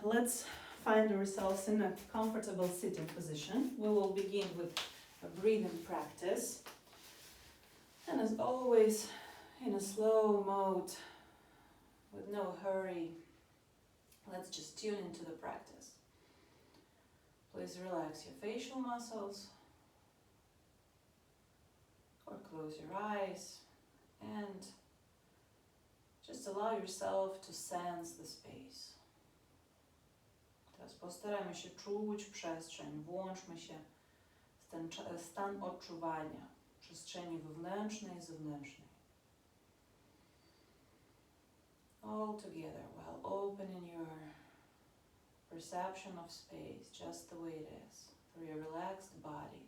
Let's find ourselves in a comfortable sitting position. We will begin with a breathing practice. And as always, in a slow mode, with no hurry, let's just tune into the practice. Please relax your facial muscles, or close your eyes, and just allow yourself to sense the space. Teraz postarajmy się czuć przestrzeń, włączmy się w ten stan odczuwania przestrzeni wewnętrznej i zewnętrznej. All together while opening your perception of space just the way it is, through your relaxed body.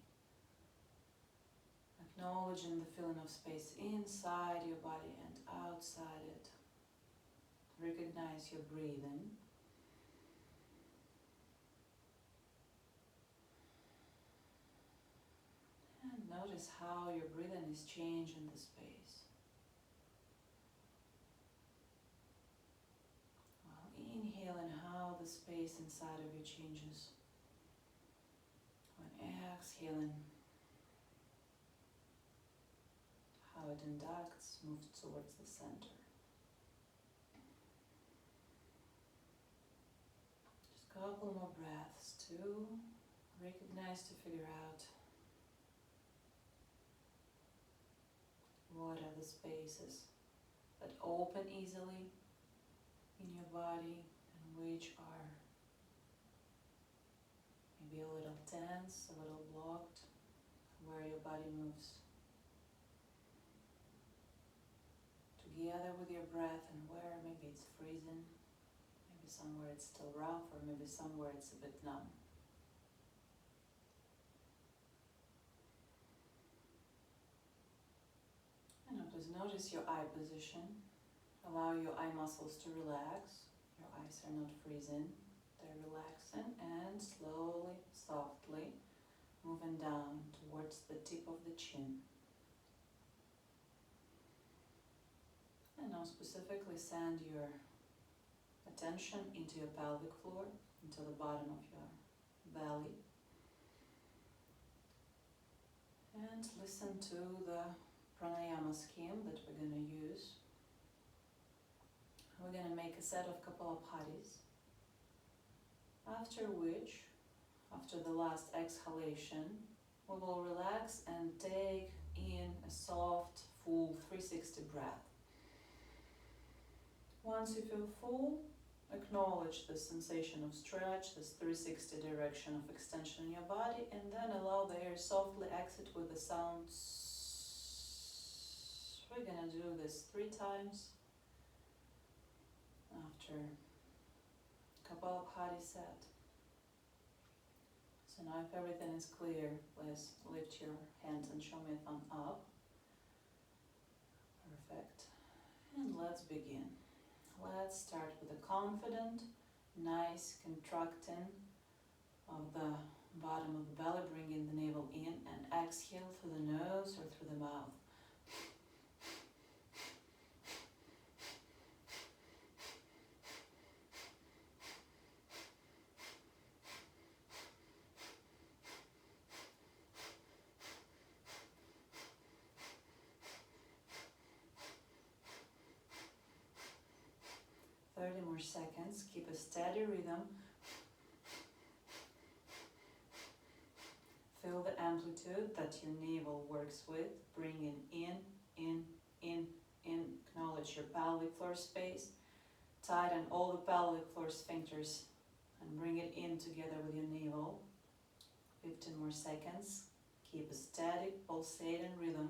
Acknowledging the feeling of space inside your body and outside it. Recognize your breathing. And notice how your breathing is changing the space. While inhaling, how the space inside of you changes. When exhaling, how it inducts, moves towards the center. Just a couple more breaths to recognize, to figure out what are the spaces that open easily in your body and which are maybe a little tense, a little blocked, where your body moves together with your breath, and where maybe it's freezing, maybe somewhere it's still rough, or maybe somewhere it's a bit numb. And now please notice your eye position. Allow your eye muscles to relax. Your eyes are not freezing, they're relaxing, and slowly, softly moving down towards the tip of the chin. And now specifically send your attention into your pelvic floor, into the bottom of your belly. And listen to the pranayama scheme that we're going to use. We're going to make a set of Kapalapatis, after which, after the last exhalation, we will relax and take in a soft, full 360 breath. Once you feel full, acknowledge the sensation of stretch, this 360 direction of extension in your body, and then allow the air softly exit with the sound. We're going to do this 3 times after Kapalabhati set. So now if everything is clear, please lift your hands and show me a thumb up. Perfect. And let's begin. Let's start with a confident, nice contracting of the bottom of the belly, bringing the navel in, and exhale through the nose or through the mouth. More seconds. Keep a steady rhythm. Feel the amplitude that your navel works with. Bring it in. Acknowledge your pelvic floor space. Tighten all the pelvic floor sphincters and bring it in together with your navel. 15 more seconds. Keep a steady, pulsating rhythm.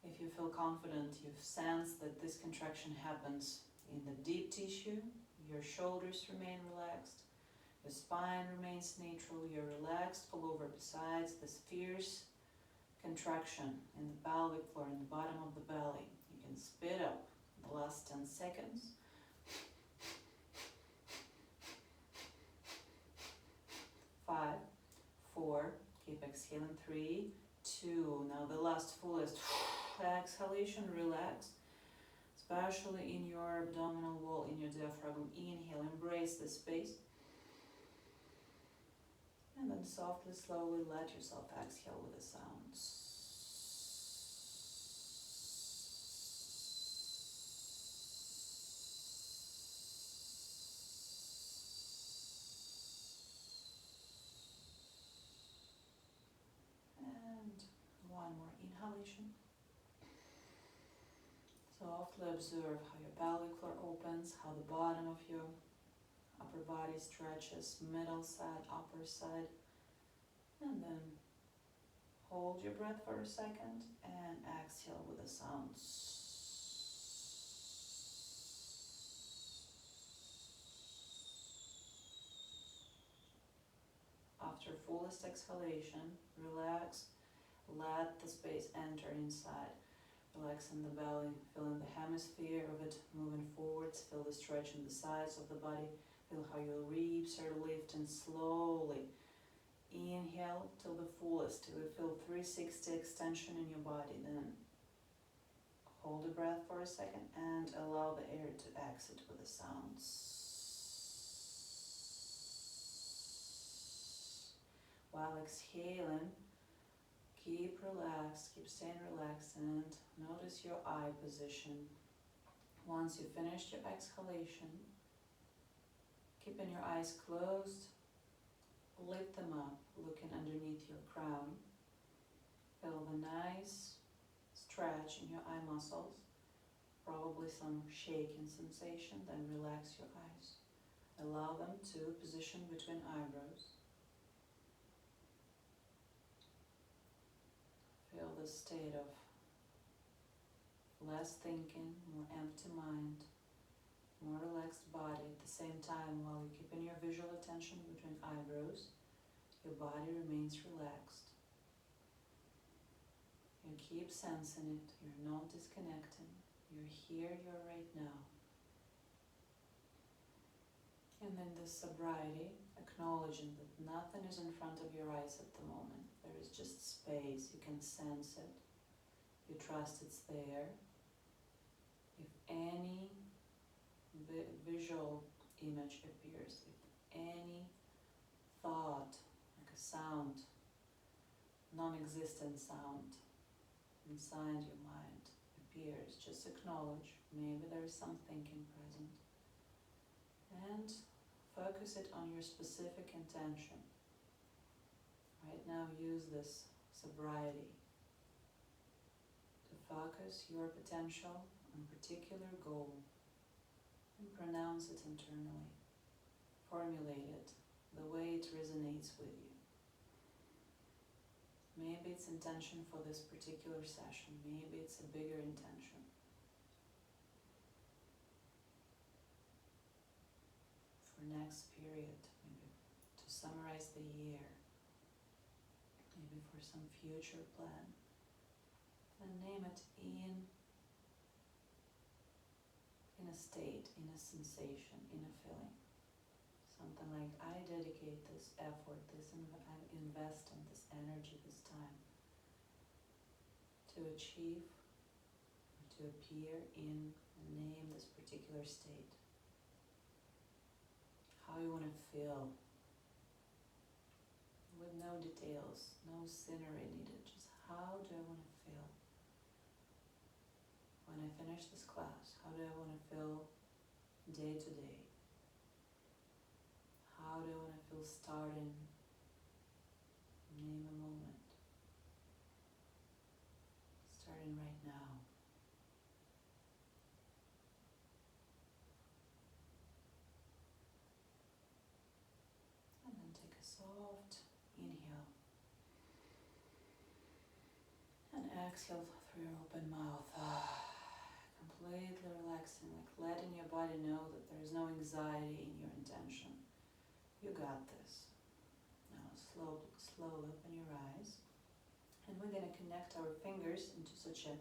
If you feel confident, you sense that this contraction happens in the deep tissue, your shoulders remain relaxed, your spine remains neutral, you're relaxed all over besides this fierce contraction in the pelvic floor, in the bottom of the belly. You can speed up the last 10 seconds. 5, 4, keep exhaling, 3, 2, now the last fullest exhalation, relax. especially in your abdominal wall, in your diaphragm. Inhale, embrace the space. And then softly, slowly let yourself exhale with a sound. And one more inhalation. Softly observe how your pelvic floor opens, how the bottom of your upper body stretches, middle side, upper side. And then hold your breath for a second and exhale with a sound. After fullest exhalation, relax, let the space enter inside. Relax in the belly, feeling the hemisphere of it moving forwards, feel the stretch in the sides of the body, feel how your ribs are lifting slowly. Inhale till the fullest, till you feel 360 extension in your body. Then hold the breath for a second and allow the air to exit with a sound. While exhaling, keep relaxed, keep staying relaxed, and notice your eye position. Once you finished your exhalation, keeping your eyes closed, lift them up, looking underneath your crown. Feel the nice stretch in your eye muscles, probably some shaking sensation, then relax your eyes. Allow them to position between eyebrows. Feel the state of less thinking, more empty mind, more relaxed body. At the same time, while you're keeping your visual attention between eyebrows, your body remains relaxed. You keep sensing it, you're not disconnecting. You're here, you're right now. And then this sobriety, acknowledging that nothing is in front of your eyes at the moment. There is just space, you can sense it. You trust it's there. If any visual image appears, if any thought, like a sound, non-existent sound inside your mind appears, just acknowledge. Maybe there is some thinking present. And focus it on your specific intention. Right now, use this sobriety to focus your potential on a particular goal and pronounce it internally. Formulate it the way it resonates with you. Maybe it's intention for this particular session. Maybe it's a bigger intention. For next period, maybe to summarize the year. Maybe for some future plan. And name it in a state, in a sensation, in a feeling. Something like, I dedicate this effort, I invest in this energy, this time to achieve or to appear in and name this particular state. How you want to feel, with no details, no scenery needed, just how do I want to feel? When I finish this class, how do I want to feel day to day? How do I want to feel starting? Name a moment. Starting right now. And then take a soft inhale. And exhale through your open mouth. Completely relaxing, like letting your body know that there is no anxiety in your intention. You got this. Now slowly open your eyes. And we're going to connect our fingers into such a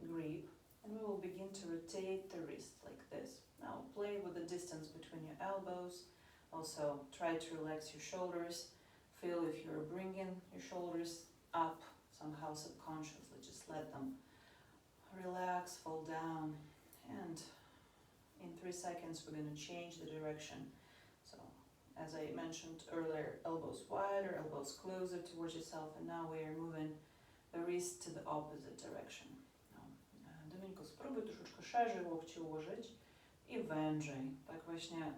grip. And we will begin to rotate the wrist like this. Now play with the distance between your elbows. Also try to relax your shoulders. Feel if you're bringing your shoulders up somehow subconsciously. Just let them relax, fall down. And in 3 seconds, we're going to change the direction. So, as I mentioned earlier, elbows wider, elbows closer towards yourself, and now we are moving the wrist to the opposite direction. No. Dominiku, spróbuj troszeczkę szerzej łokcie ułożyć i wężej. Tak właśnie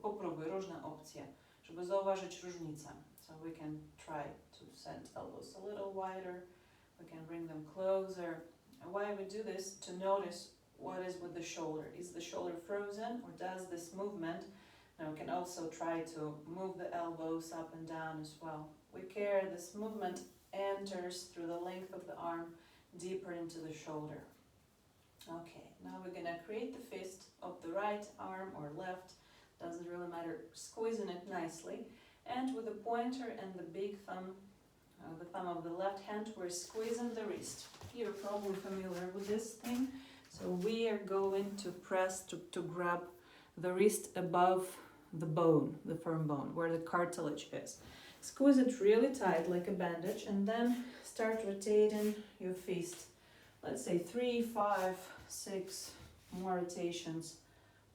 popróbuj różne opcje, żeby zauważyć różnicę. So we can try to send elbows a little wider. We can bring them closer. And why we do this? To notice what is with the shoulder. Is the shoulder frozen or does this movement? Now we can also try to move the elbows up and down as well. With care, this movement enters through the length of the arm deeper into the shoulder. Okay, now we're gonna create the fist of the right arm or left, doesn't really matter, squeezing it nicely. And with the pointer and the big thumb, the thumb of the left hand, we're squeezing the wrist. You're probably familiar with this thing. So we are going to press to grab the wrist above the bone, the firm bone, where the cartilage is. Squeeze it really tight like a bandage and then start rotating your fist. Let's say 3, 5, 6 more rotations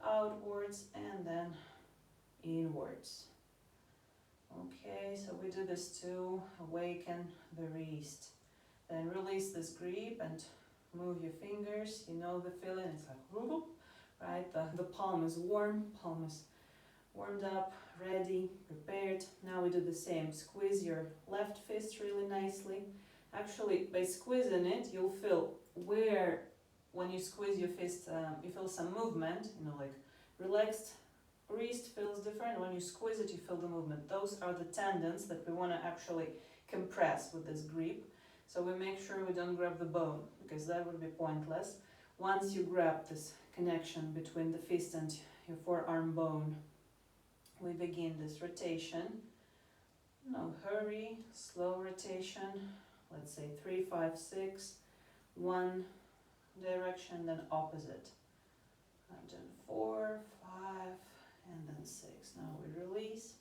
outwards and then inwards. Okay, so we do this to awaken the wrist. Then release this grip and move your fingers. You know the feeling, it's like whoop, right? The palm is warm, palm is warmed up, ready, prepared. Now we do the same. Squeeze your left fist really nicely. Actually, by squeezing it, you'll feel where, when you squeeze your fist, you feel some movement, you know, like relaxed wrist feels different. When you squeeze it, you feel the movement. Those are the tendons that we want to actually compress with this grip. So we make sure we don't grab the bone, because that would be pointless. Once you grab this connection between the fist and your forearm bone, we begin this rotation. No hurry, slow rotation. Let's say 3, 5, 6, one direction, then opposite. And then 4, 5, and then 6. Now we release,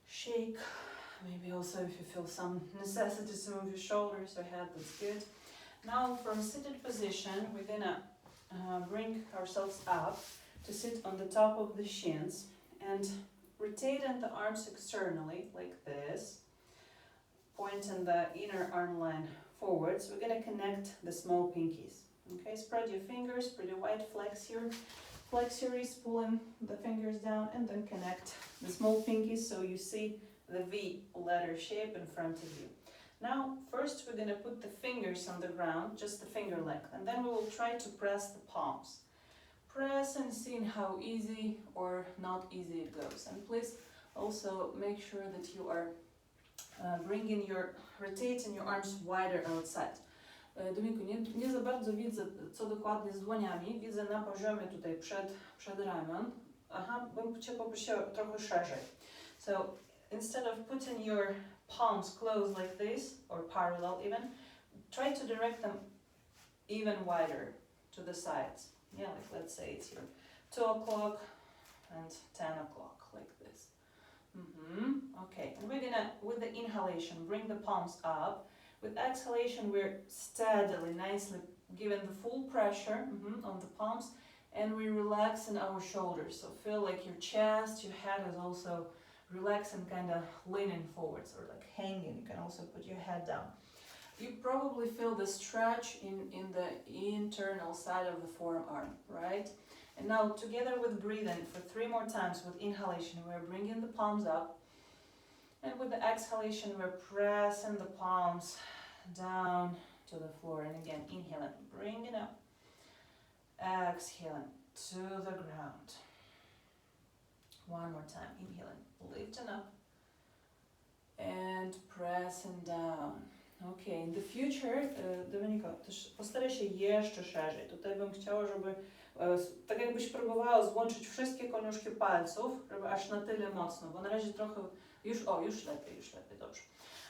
shake. Maybe also if you feel some necessity to move your shoulders or head, that's good. Now from seated position, we're gonna bring ourselves up to sit on the top of the shins and rotating the arms externally like this, pointing the inner arm line forwards. We're gonna connect the small pinkies. Okay, spread your fingers pretty wide, flex your wrist, pulling the fingers down, and then connect the small pinkies so you see the V letter shape in front of you. Now, first we're gonna put the fingers on the ground, just the finger length, and then we will try to press the palms. Press and see how easy or not easy it goes. And please also make sure that you are rotating your arms wider outside. Dominiku, nie za bardzo widzę, co dokładnie z dłoniami. Widzę na poziomie tutaj przed ramion. Aha, bym Cię poprosiła trochę szerzej. So, instead of putting your palms close like this, or parallel even, try to direct them even wider to the sides. Yeah, like let's say it's your 2 o'clock and 10 o'clock, like this. Okay, and we're gonna, with the inhalation, bring the palms up. With exhalation, we're steadily, nicely giving the full pressure on the palms, and we're relaxing our shoulders. So feel like your chest, your head is also relaxing, kind of leaning forwards or like hanging. You can also put your head down. You probably feel the stretch in the internal side of the forearm, right? And now together with breathing for 3 more times with inhalation, we're bringing the palms up. And with the exhalation, we're pressing the palms down to the floor. And again, inhaling, bring it up. Exhaling to the ground. One more time, inhaling, lifting up. And pressing down. Okay, in the future, Dominiko, też postaraj się jeszcze szerzej. Tutaj bym chciała, żeby tak jakbyś próbowała złączyć wszystkie koniuszki palców, żeby aż na tyle mocno, bo na razie trochę, już lepiej, dobrze.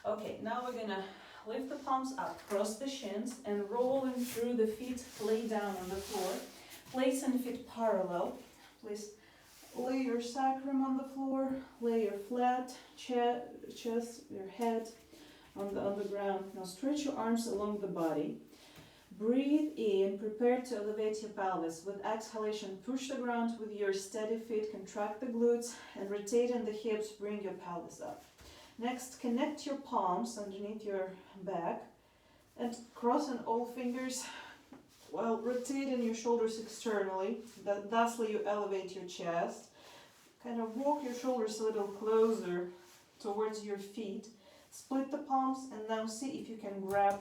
Okay, now we're gonna lift the palms up, cross the shins, and rolling through the feet, lay down on the floor, placing feet parallel. Please lay your sacrum on the floor, lay your flat chest, your head on the ground. Now stretch your arms along the body. Breathe in, prepare to elevate your pelvis. With exhalation, push the ground with your steady feet, contract the glutes, and rotating the hips, bring your pelvis up. Next, connect your palms underneath your back and crossing all fingers while rotating your shoulders externally. Thusly, you elevate your chest. Kind of walk your shoulders a little closer towards your feet. Split the palms and now see if you can grab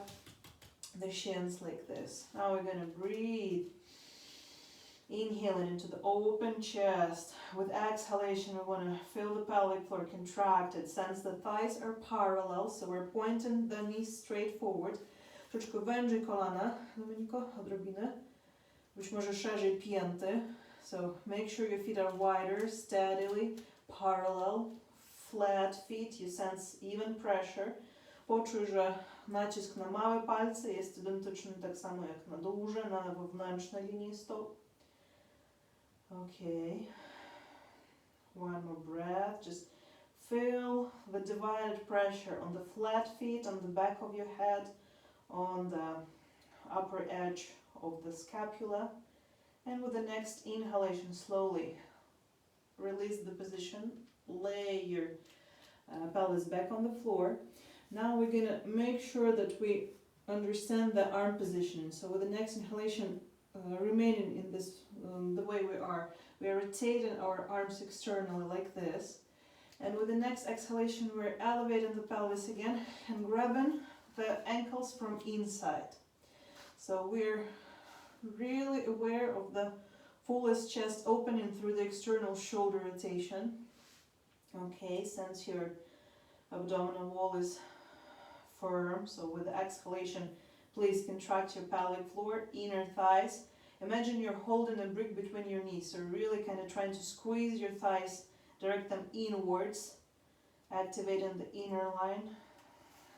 the shins like this. Now we're going to breathe. Inhaling into the open chest. With exhalation, we want to feel the pelvic floor contracted. Sense the thighs are parallel, so we're pointing the knees straight forward. Troszeczkę wężej kolana, Dominiko, odrobinę. Być może szerzej pięty. So make sure your feet are wider, steadily, parallel, flat feet. You sense even pressure. Poczuj, że nacisk na małe palce jest identyczny tak samo jak na duże, na wewnętrzne linii stóp. Okay. One more breath. Just feel the divided pressure on the flat feet, on the back of your head, on the upper edge of the scapula. And with the next inhalation, slowly release the position. Lay your pelvis back on the floor. Now we're going to make sure that we understand the arm positioning. So with the next inhalation, remaining in this the way we are rotating our arms externally like this. And with the next exhalation, we're elevating the pelvis again and grabbing the ankles from inside. So we're really aware of the fullest chest opening through the external shoulder rotation. Okay, sense your abdominal wall is firm. So with the exhalation, please contract your pelvic floor, inner thighs. Imagine you're holding a brick between your knees. So really kind of trying to squeeze your thighs, direct them inwards, activating the inner line.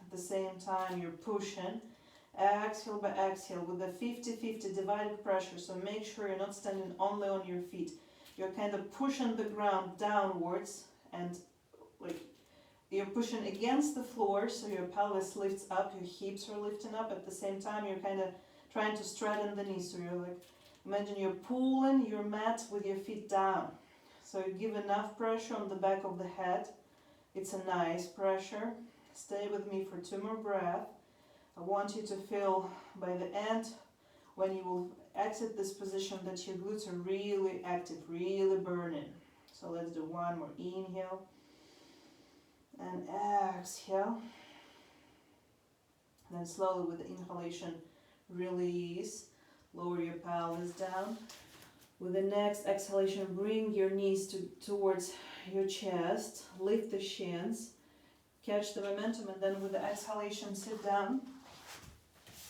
At the same time, you're pushing. Exhale by exhale with a 50-50 divided pressure. So make sure you're not standing only on your feet. You're kind of pushing the ground downwards and like you're pushing against the floor, so your pelvis lifts up, your hips are lifting up. At the same time, you're kind of trying to straighten the knees. So you're like, imagine you're pulling your mat with your feet down. So you give enough pressure on the back of the head. It's a nice pressure. Stay with me for 2 more breaths. I want you to feel by the end, when you will exit this position, that your glutes are really active, really burning. So let's do one more. Inhale and exhale. Then slowly with the inhalation, release. Lower your pelvis down. With the next exhalation, bring your knees towards your chest. Lift the shins. Catch the momentum, and then with the exhalation, sit down.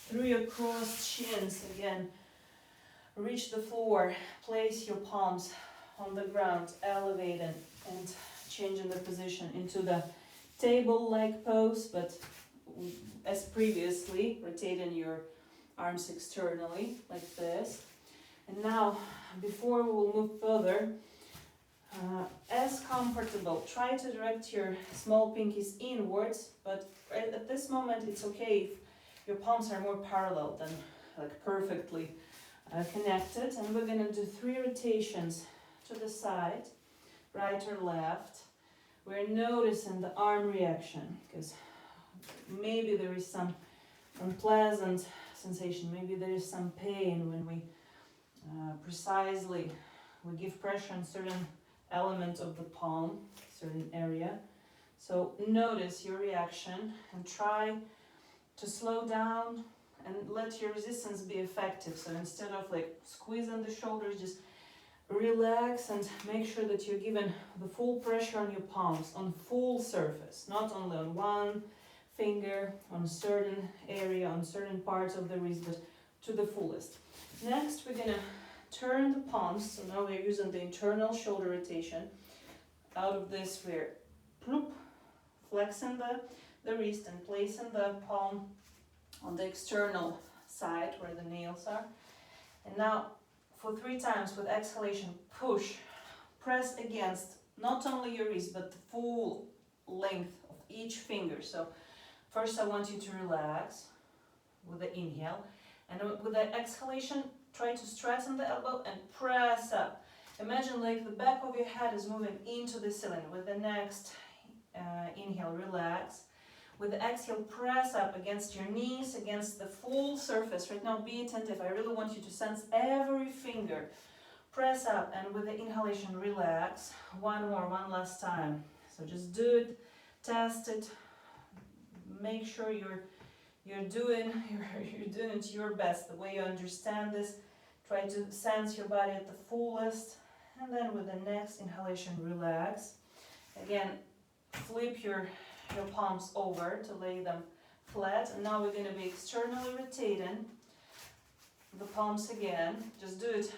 Through your crossed shins, again, reach the floor. Place your palms on the ground, elevating and changing the position into the table-like pose, but as previously, rotating your arms externally like this. And now, before we will move further, as comfortable, try to direct your small pinkies inwards, but at this moment it's okay if your palms are more parallel than like perfectly connected. And we're going to do 3 rotations to the side, right or left. We're noticing the arm reaction, because maybe there is some unpleasant sensation, maybe there is some pain when we we give pressure on certain element of the palm, certain area. So notice your reaction and try to slow down and let your resistance be effective. So instead of like squeezing the shoulders, just relax and make sure that you're giving the full pressure on your palms, on full surface, not only on one finger, on a certain area, on certain parts of the wrist, but to the fullest. Next, we're gonna turn the palms. So now we're using the internal shoulder rotation. Out of this, we're flexing the wrist and placing the palm on the external side where the nails are. And now for 3 times with exhalation, push, press against not only your wrist but the full length of each finger. So first I want you to relax with the inhale. And with the exhalation, try to straighten the elbow and press up. Imagine like the back of your head is moving into the ceiling. With the next inhale, relax. With the exhale, press up against your knees, against the full surface. Right now, be attentive. I really want you to sense every finger. Press up, and with the inhalation, relax. One more, one last time. So just do it, test it. Make sure you're doing it your best, the way you understand this. Try to sense your body at the fullest. And then with the next inhalation, relax. Again, flip your palms over to lay them flat. And now we're going to be externally rotating the palms again. Just do it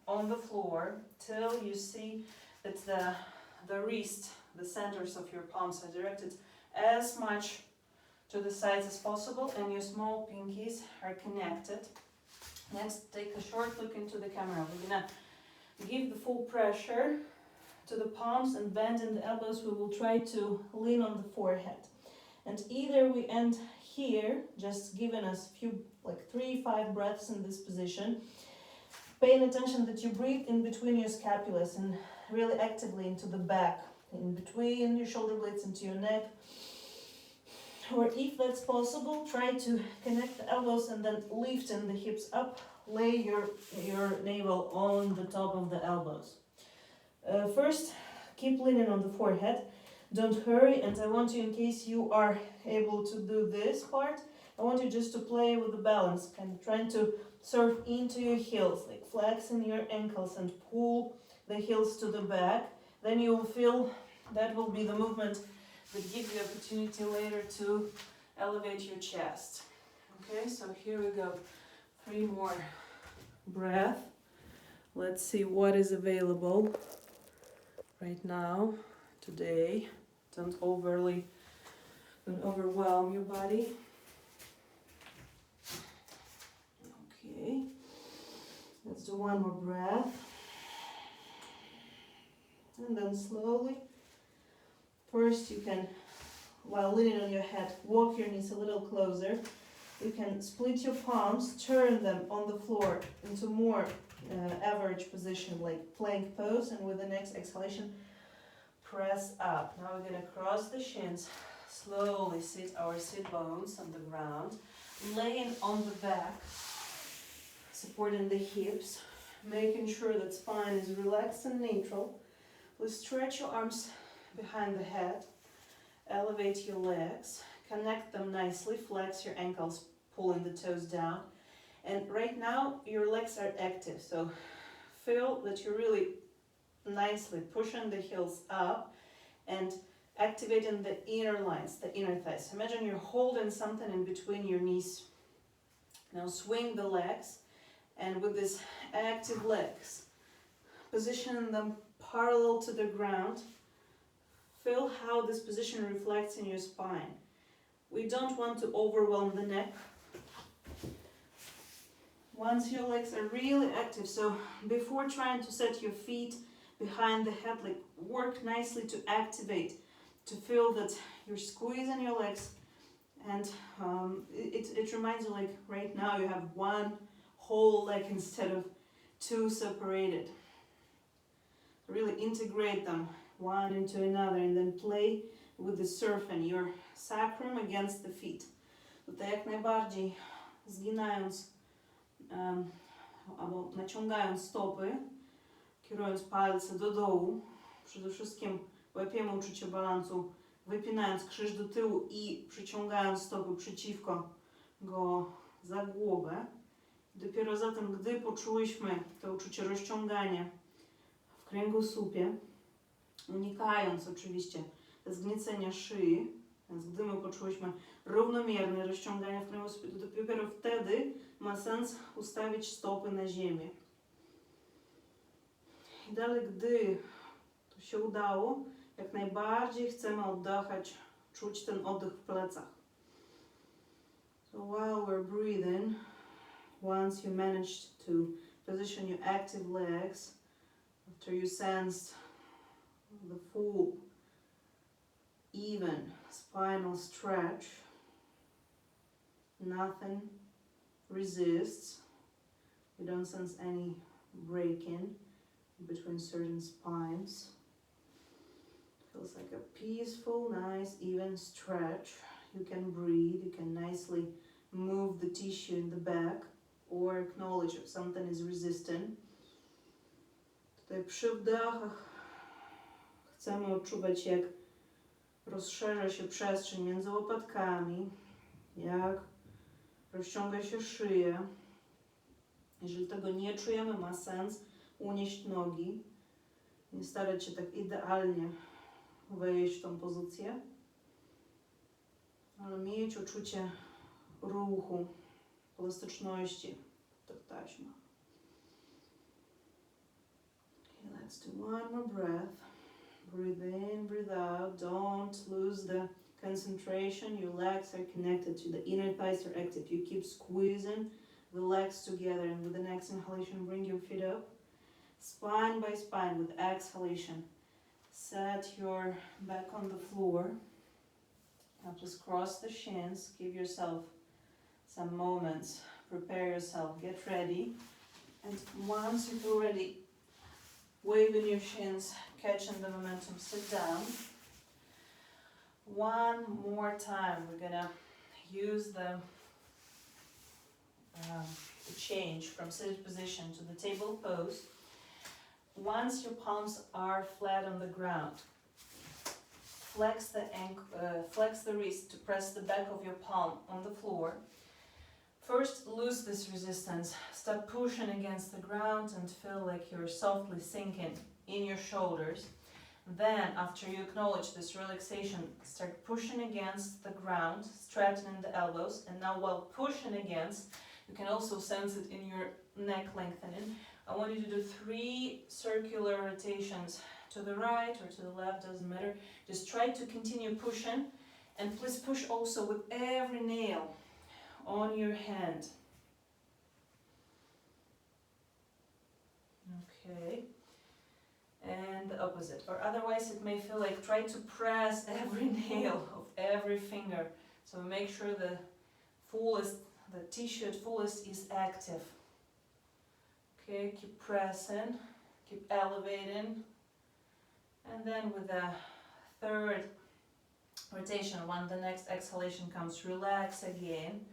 on the floor till you see that the wrist, the centers of your palms are directed as much to the sides as possible and your small pinkies are connected. Next, take a short look into the camera. We're gonna give the full pressure to the palms and bend in the elbows. We will try to lean on the forehead. And either we end here, just giving us few, like 3-5 breaths in this position, paying attention that you breathe in between your scapulas and really actively into the back, in between your shoulder blades into your neck. Or if that's possible, try to connect the elbows and then lifting the hips up, lay your navel on the top of the elbows. First, keep leaning on the forehead. Don't hurry, and I want you, in case you are able to do this part, I want you just to play with the balance, kind of trying to surf into your heels, like flexing your ankles and pull the heels to the back. Then you will feel that will be the movement that gives you opportunity later to elevate your chest. Okay, so here we go. 3 more breaths. Let's see what is available right now, today. Don't overwhelm your body. Okay, let's do 1 more breath. And then slowly, first you can, while leaning on your head, walk your knees a little closer. You can split your palms, turn them on the floor into more average position, like plank pose, and with the next exhalation, press up. Now we're going to cross the shins, slowly sit our sit bones on the ground, laying on the back, supporting the hips, making sure that spine is relaxed and neutral. Please stretch your arms behind the head, elevate your legs, connect them nicely, flex your ankles, pulling the toes down. And right now your legs are active, so feel that you're really nicely pushing the heels up and activating the inner lines, the inner thighs. Imagine you're holding something in between your knees. Now swing the legs, and with these active legs, positioning them parallel to the ground, feel how this position reflects in your spine. We don't want to overwhelm the neck. Once your legs are really active, so before trying to set your feet behind the head, like work nicely to activate, to feel that you're squeezing your legs, and it reminds you like right now you have 1 whole leg instead of 2 separated. Really integrate them one into another and then play with the surfing your sacrum against the feet. Tutaj jak najbardziej zginając albo naciągając stopy, kierując palce do dołu, przede wszystkim łapiemy uczucie balansu, wypinając krzyż do tyłu i przyciągając stopy przeciwko go za głowę. Dopiero zatem, gdy poczułyśmy to uczucie rozciągania w kręgosłupie, unikając oczywiście zgniecenia szyi, więc gdy my poczułyśmy równomierne rozciąganie w kręgosłupie, to dopiero wtedy ma sens ustawić stopy na ziemię. I dalej, gdy to się udało, jak najbardziej chcemy oddychać, czuć ten oddech w plecach. So while we're breathing, once you managed to position your active legs, after you sensed the full, even spinal stretch, nothing resists. We don't sense any breaking between certain spines. Feels like a peaceful, nice, even stretch. You can breathe, you can nicely move the tissue in the back or acknowledge if something is resistant. Tutaj przy wdechach chcemy odczuwać, jak rozszerza się przestrzeń między łopatkami, jak rozciąga się szyja. Jeżeli tego nie czujemy, ma sens unieść nogi, nie starać się tak idealnie wejść w tą pozycję, ale mieć uczucie ruchu, elastyczności w tych taśmach. Okay, let's do one more breath. Breathe in, breathe out. Don't lose the concentration. Your legs are connected to the inner thighs are active. You keep squeezing the legs together, and with the next inhalation, bring your feet up, spine by spine. With exhalation, set your back on the floor. Now just cross the shins, give yourself some moments, prepare yourself, get ready, and once you feel ready, waving your shins, catching the momentum, sit down. One more time, we're gonna use the change from seated position to the table pose. Once your palms are flat on the ground, flex the wrist to press the back of your palm on the floor. First, lose this resistance. Start pushing against the ground and feel like you're softly sinking in your shoulders. Then, after you acknowledge this relaxation, start pushing against the ground, straightening the elbows. And now, while pushing against, you can also sense it in your neck lengthening. I want you to do 3 circular rotations to the right or to the left, doesn't matter. Just try to continue pushing, and please push also with every nail on your hand. Okay. And the opposite. Or otherwise it may feel like try to press every nail of every finger. So make sure the tissue at fullest is active. Okay, keep pressing, keep elevating. And then with the 3rd rotation, when the next exhalation comes, relax again.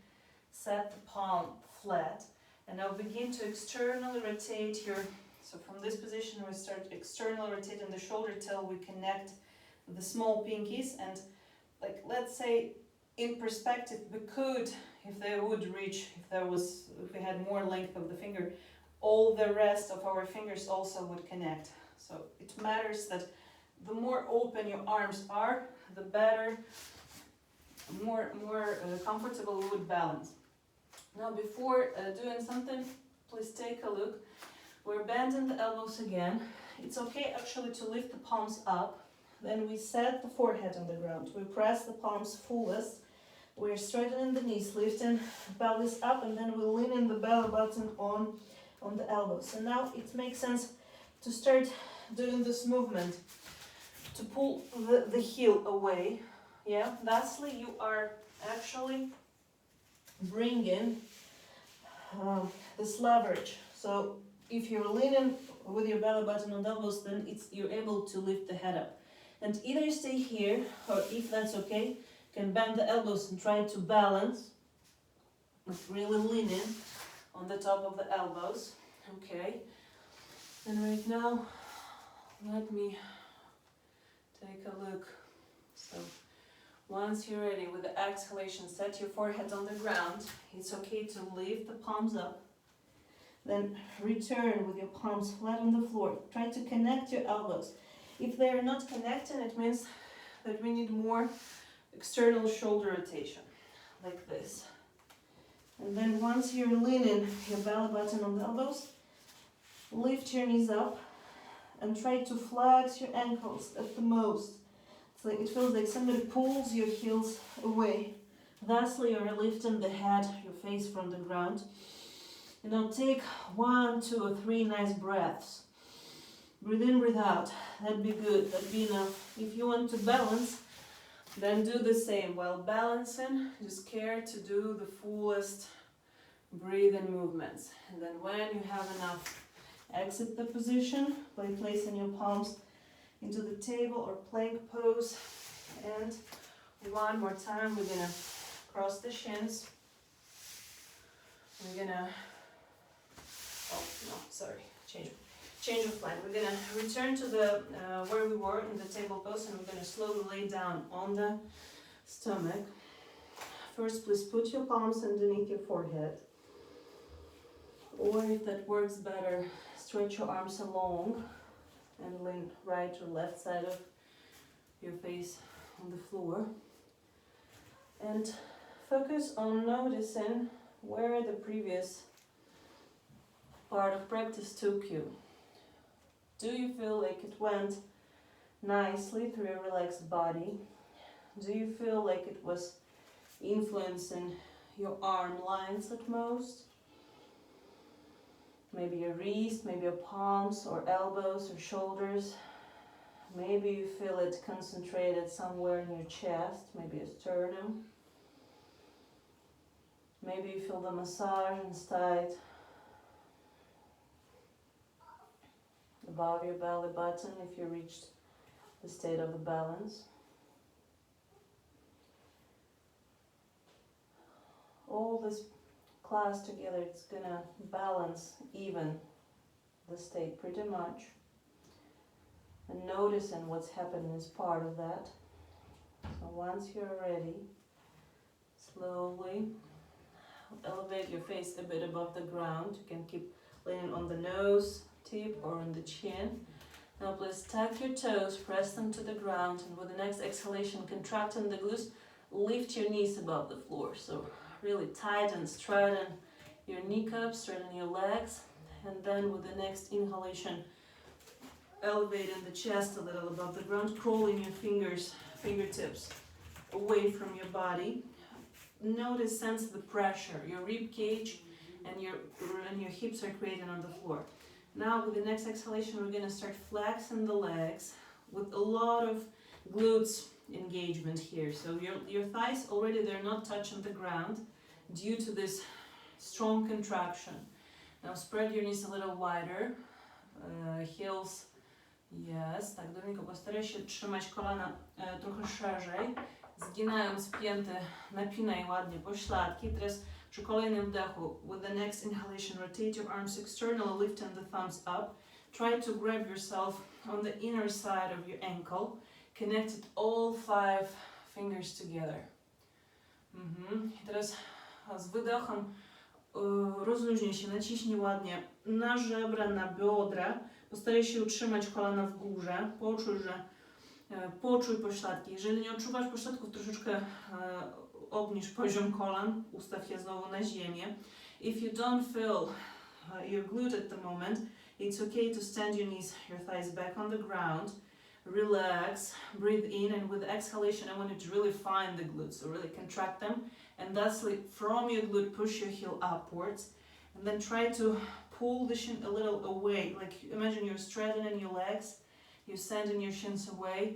Set the palm flat. And now begin to externally rotate so from this position we start externally rotating the shoulder till we connect the small pinkies. And like, let's say in perspective, we could, if they would reach, if we had more length of the finger, all the rest of our fingers also would connect. So it matters that the more open your arms are, the better, more comfortable we would balance. Now before doing something, please take a look. We're bending the elbows again. It's okay actually to lift the palms up. Then we set the forehead on the ground. We press the palms fullest. We're straightening the knees, lifting the pelvis up, and then we lean in the belly button on the elbows. And now it makes sense to start doing this movement to pull the heel away. Yeah, lastly, you are actually bringing this leverage. So if you're leaning with your belly button on the elbows, then you're able to lift the head up. And either stay here, or if that's okay, you can bend the elbows and try to balance, really leaning on the top of the elbows. Okay. And right now, let me take a look. So once you're ready with the exhalation, set your forehead on the ground. It's okay to lift the palms up. Then return with your palms flat on the floor. Try to connect your elbows. If they're not connecting, it means that we need more external shoulder rotation, like this. And then once you're leaning your belly button on the elbows, lift your knees up and try to flex your ankles at the most. It feels like somebody pulls your heels away. Thusly, you're lifting the head, your face from the ground. And now take 1, 2, or 3 nice breaths. Breathe in, breathe out. That'd be good, that'd be enough. If you want to balance, then do the same. While balancing, just care to do the fullest breathing movements. And then when you have enough, exit the position by placing your palms into the table or plank pose. And one more time, we're gonna cross the shins. We're gonna, oh no, sorry, change of plan. We're gonna return to the where we were in the table pose, and we're gonna slowly lay down on the stomach. First, please put your palms underneath your forehead. Or if that works better, stretch your arms along and lean right or left side of your face on the floor. And focus on noticing where the previous part of practice took you. Do you feel like it went nicely through your relaxed body? Do you feel like it was influencing your arm lines at most? Maybe your wrist, maybe your palms or elbows or shoulders. Maybe you feel it concentrated somewhere in your chest, maybe a sternum. Maybe you feel the massage inside, above your belly button if you reached the state of the balance. All this class together, it's gonna balance even the state pretty much. And noticing what's happening is part of that. So once you're ready, slowly elevate your face a bit above the ground. You can keep leaning on the nose tip or on the chin. Now please tuck your toes, press them to the ground, and with the next exhalation, contracting the glutes, lift your knees above the floor. So really tighten, straighten your kneecaps, straighten your legs, and then with the next inhalation, elevating the chest a little above the ground, crawling your fingertips away from your body. Notice, sense the pressure your rib cage and your hips are creating on the floor. Now with the next exhalation, we're gonna start flexing the legs with a lot of glutes engagement here. So your thighs already, they're not touching the ground due to this strong contraction. Now spread your knees a little wider, heels, yes, tak, Dominiko, postaraj się trzymać kolana trochę szerzej, zginając pięty, napinaj ładnie pośladki. Teraz przy kolejnym wdechu, with the next inhalation, rotate your arms externally, lifting the thumbs up. Try to grab yourself on the inner side of your ankle. Connect all 5 fingers together. I teraz z wydechem rozluźnij się, naciśnij ładnie na żebra, na biodra. Postaraj się utrzymać kolana w górze. Poczuj pośladki. Jeżeli nie odczuwasz pośladków, troszeczkę obniż poziom kolan. Ustaw je znowu na ziemię. If you don't feel your glute at the moment, it's okay to stand your knees, your thighs back on the ground. Relax, breathe in, and with exhalation, I want you to really find the glutes, so really contract them, and thusly from your glute, push your heel upwards, and then try to pull the shin a little away, like imagine you're straightening your legs, you're sending your shins away.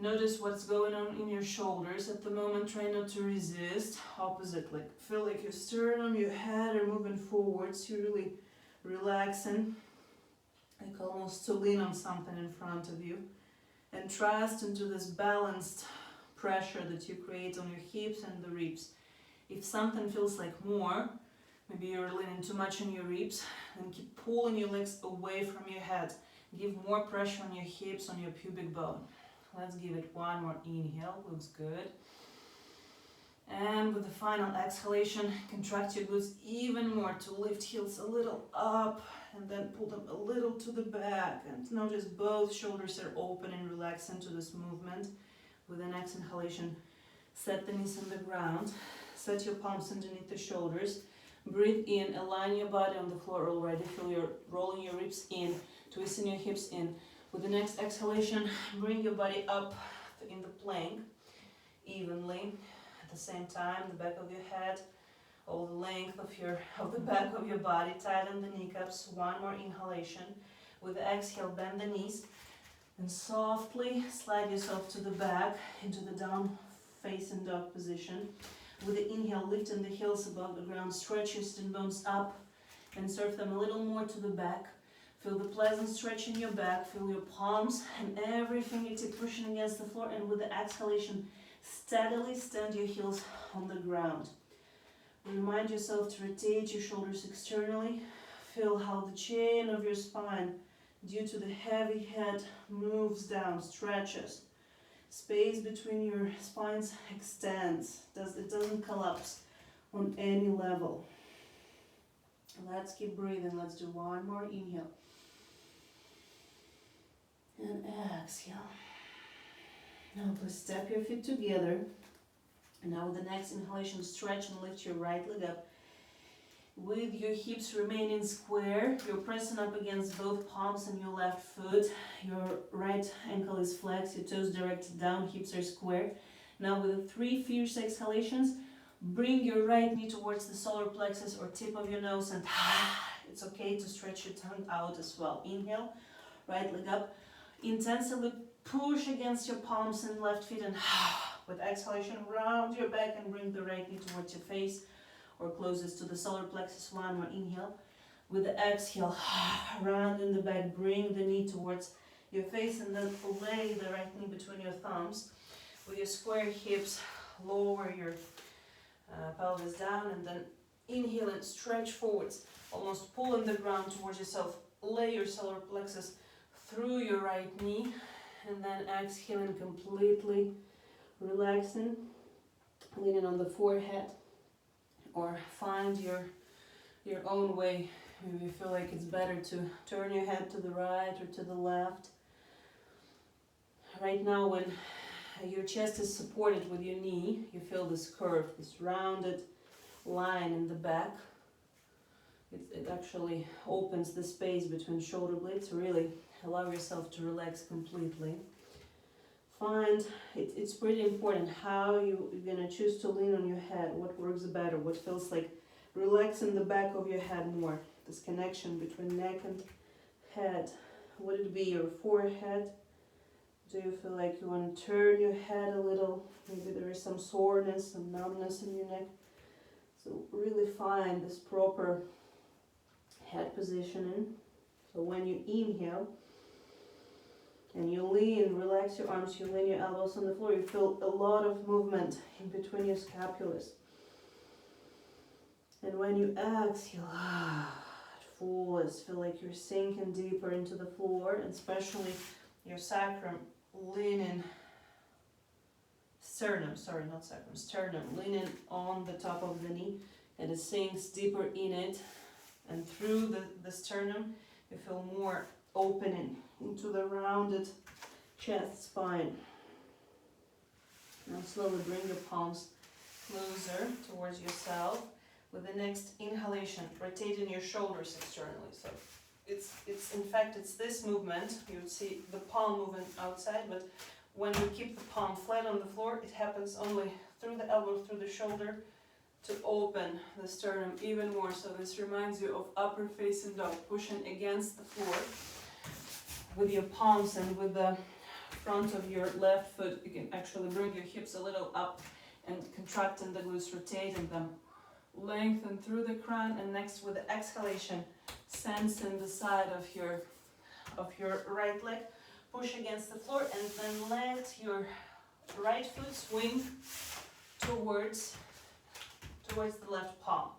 Notice what's going on in your shoulders at the moment. Try not to resist. Opposite, like feel like your sternum, your head are moving forwards. You're really relaxing, like almost to lean on something in front of you. And trust into this balanced pressure that you create on your hips and the ribs. If something feels like more, maybe you're leaning too much on your ribs, then keep pulling your legs away from your head. Give more pressure on your hips, on your pubic bone. Let's give it one more inhale, looks good. And with the final exhalation, contract your glutes even more to lift heels a little up and then pull them a little to the back. And notice both shoulders are open and relax into this movement. With the next inhalation, set the knees on the ground. Set your palms underneath the shoulders. Breathe in, align your body on the floor already. Feel you're rolling your ribs in, twisting your hips in. With the next exhalation, bring your body up in the plank evenly. At the same time, the back of your head, all the length of the back of your body, tighten the kneecaps. One more inhalation. With the exhale, bend the knees and softly slide yourself to the back into the down facing dog position. With the inhale, lifting the heels above the ground, stretch your sitting bones up and serve them a little more to the back. Feel the pleasant stretch in your back, feel your palms and every fingertip pushing against the floor, and with the exhalation, steadily stand your heels on the ground. Remind yourself to rotate your shoulders externally. Feel how the chin of your spine, due to the heavy head, moves down, stretches. Space between your spines extends. It doesn't collapse on any level. Let's keep breathing. Let's do one more inhale. And exhale. Now please step your feet together. And now with the next inhalation, stretch and lift your right leg up. With your hips remaining square, you're pressing up against both palms and your left foot. Your right ankle is flexed, your toes directed down, hips are square. Now with the 3 fierce exhalations, bring your right knee towards the solar plexus or tip of your nose, and it's okay to stretch your tongue out as well. Inhale, right leg up. Intensively push against your palms and left feet, and with exhalation, round your back and bring the right knee towards your face or closest to the solar plexus. One more inhale. With the exhale, round in the back, bring the knee towards your face and then lay the right knee between your thumbs. With your square hips, lower your pelvis down, and then inhale and stretch forwards, almost pulling the ground towards yourself. Lay your solar plexus through your right knee, and then exhaling, completely relaxing, leaning on the forehead, or find your own way. Maybe you feel like it's better to turn your head to the right or to the left. Right now, when your chest is supported with your knee, you feel this curve, this rounded line in the back. It actually opens the space between shoulder blades. Really allow yourself to relax completely. Find, it's pretty important how you're going to choose to lean on your head, what works better, what feels like relaxing the back of your head more. This connection between neck and head. Would it be your forehead? Do you feel like you want to turn your head a little? Maybe there is some soreness, some numbness in your neck. So really find this proper head positioning. So when you inhale and you lean, relax your arms, you lean your elbows on the floor, you feel a lot of movement in between your scapulas. And when you exhale, at fullest, feel like you're sinking deeper into the floor, and especially your sacrum leaning, sternum leaning on the top of the knee, and it sinks deeper in it, and through the sternum you feel more opening into the rounded chest spine. Now slowly bring your palms closer towards yourself. With the next inhalation, rotating your shoulders externally. So it's this movement. You would see the palm moving outside, but when you keep the palm flat on the floor, it happens only through the elbow, through the shoulder, to open the sternum even more. So this reminds you of upper facing dog, pushing against the floor with your palms, and with the front of your left foot, you can actually bring your hips a little up and contracting the glutes, rotating them. Lengthen through the crown, and next with the exhalation, sensing the side of your right leg, push against the floor, and then let your right foot swing towards the left palm.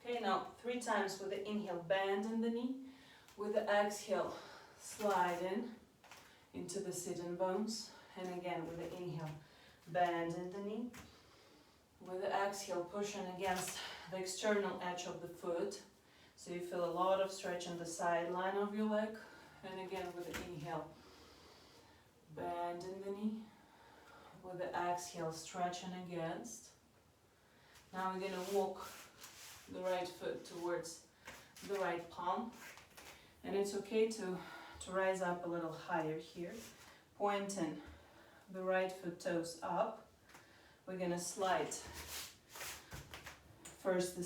Okay, now 3 times with the inhale, bend in the knee. With the exhale, slide into the sitting bones, and again with the inhale, bend in the knee. With the exhale, pushing against the external edge of the foot, so you feel a lot of stretch on the sideline of your leg. And again with the inhale, bend in the knee. With the exhale, stretching against. Now we're going to walk the right foot towards the right palm, and it's okay to rise up a little higher here, pointing the right foot toes up. We're going to slide first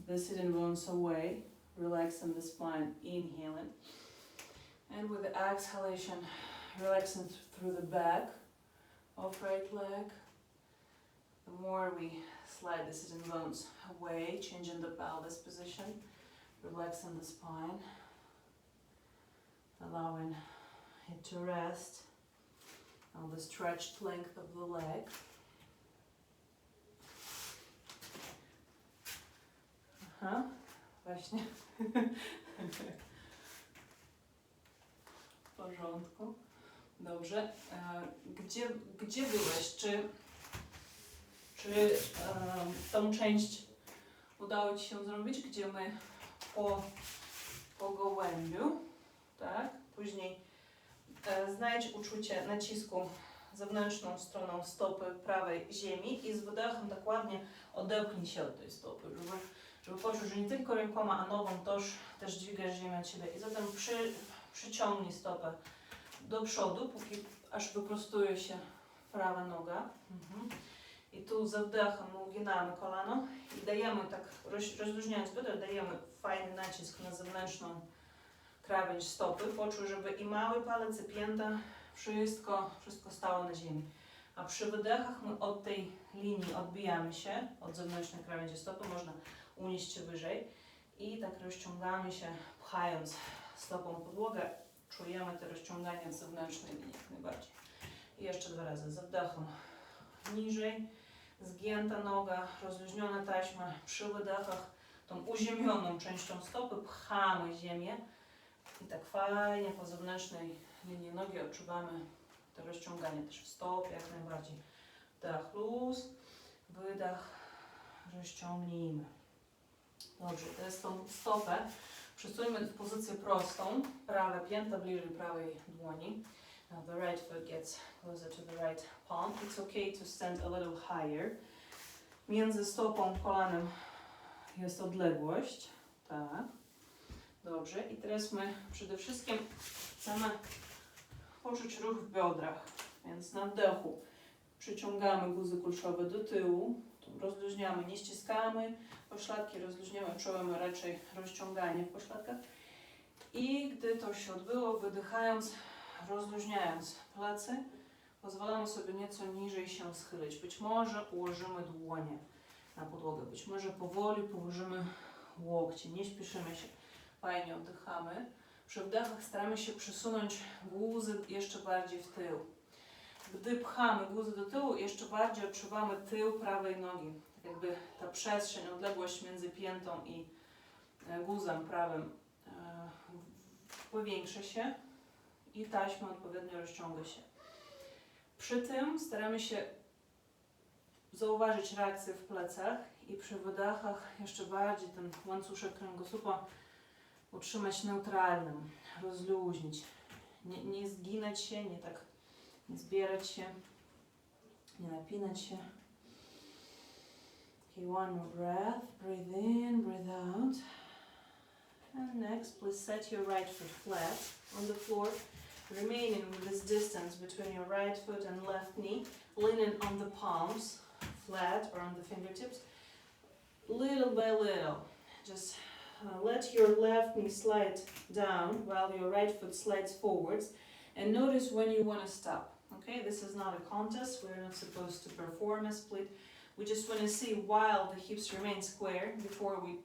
the sitting bones away, relaxing the spine, inhaling. And with the exhalation, relaxing through the back of right leg. the more we slide the sitting bones away, changing the pelvis position, relaxing the spine, allowing it to rest on the stretched length of the leg. Aha, właśnie. W porządku. Dobrze. Gdzie byłeś? Czy tą część udało Ci się zrobić, gdzie my po gołębiu, tak? Później znajdź uczucie nacisku zewnętrzną stroną stopy prawej ziemi i z wydechem tak ładnie odepchnij się od tej stopy, żeby poczuć, że nie tylko rękoma, a nogą też dźwigasz ziemię od siebie. I zatem przyciągnij stopę do przodu, aż wyprostuje się prawa noga. I tu za wdechem uginamy kolano i dajemy tak, rozluźniając biodra, dajemy fajny nacisk na zewnętrzną krawędź stopy. Poczuj, żeby i mały palec, i pięta, wszystko stało na ziemi. A przy wydechach my od tej linii odbijamy się od zewnętrznej krawędzi stopy, można unieść się wyżej i tak rozciągamy się, pchając stopą podłogę. Czujemy te rozciąganie w zewnętrznej linii jak najbardziej. I jeszcze 2 razy z wdechem niżej, zgięta noga, rozluźniona taśma, przy wydechach tą uziemioną częścią stopy pchamy ziemię i tak fajnie po zewnętrznej linii nogi odczuwamy to rozciąganie też w stopie jak najbardziej. Wdech, luz, wydech, rozciągnijmy. Dobrze, teraz tą stopę przesuńmy w pozycję prostą, prawa pięta bliżej prawej dłoni. Now the right foot gets closer to the right palm. It's okay to stand a little higher. Między stopą, kolanem jest odległość. Tak. Dobrze. I teraz my przede wszystkim chcemy poczuć ruch w biodrach. Więc na wdechu przyciągamy guzy kulszowe do tyłu. Rozluźniamy, nie ściskamy pośladki, rozluźniamy, czujemy raczej rozciąganie w pośladkach. I gdy to się odbyło, wydychając, rozluźniając plecy, pozwalamy sobie nieco niżej się schylić. Być może ułożymy dłonie na podłogę, być może powoli położymy łokcie, nie śpieszymy się, fajnie oddychamy. Przy wdechach staramy się przesunąć guzy jeszcze bardziej w tył. Gdy pchamy guzy do tyłu, jeszcze bardziej odczuwamy tył prawej nogi. Tak jakby ta przestrzeń, odległość między piętą i guzem prawym powiększa się i taśma odpowiednio rozciąga się. Przy tym staramy się zauważyć reakcję w plecach i przy wydechach jeszcze bardziej ten łańcuszek kręgosłupa utrzymać neutralnym, rozluźnić. Nie zginać się, nie zbierać się, nie napinać się. Okay, one more breath. Breathe in, breathe out. And next, please set your right foot flat on the floor, remaining with this distance between your right foot and left knee, leaning on the palms, flat or on the fingertips, little by little. Just let your left knee slide down while your right foot slides forwards, and notice when you want to stop. Okay, this is not a contest. We're not supposed to perform a split. We just want to see while the hips remain square before we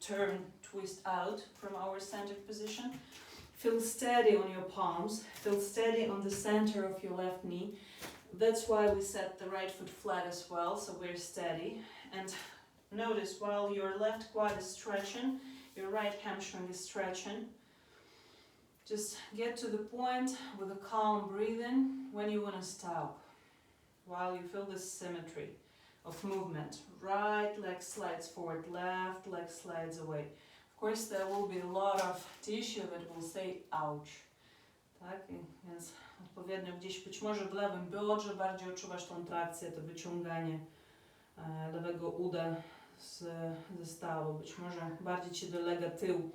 twist out from our centered position. Feel steady on your palms. Feel steady on the center of your left knee. That's why we set the right foot flat as well, so we're steady. And notice while your left quad is stretching, your right hamstring is stretching. Just get to the point with a calm breathing when you want to stop. While you feel this symmetry of movement. Right leg slides forward, left leg slides away. Of course there will be a lot of tissue that will say ouch. Tak? Więc odpowiednio gdzieś być może w lewym biodrze bardziej odczuwasz tą trakcję, to wyciąganie lewego uda ze stawu. Być może bardziej Ci dolega tył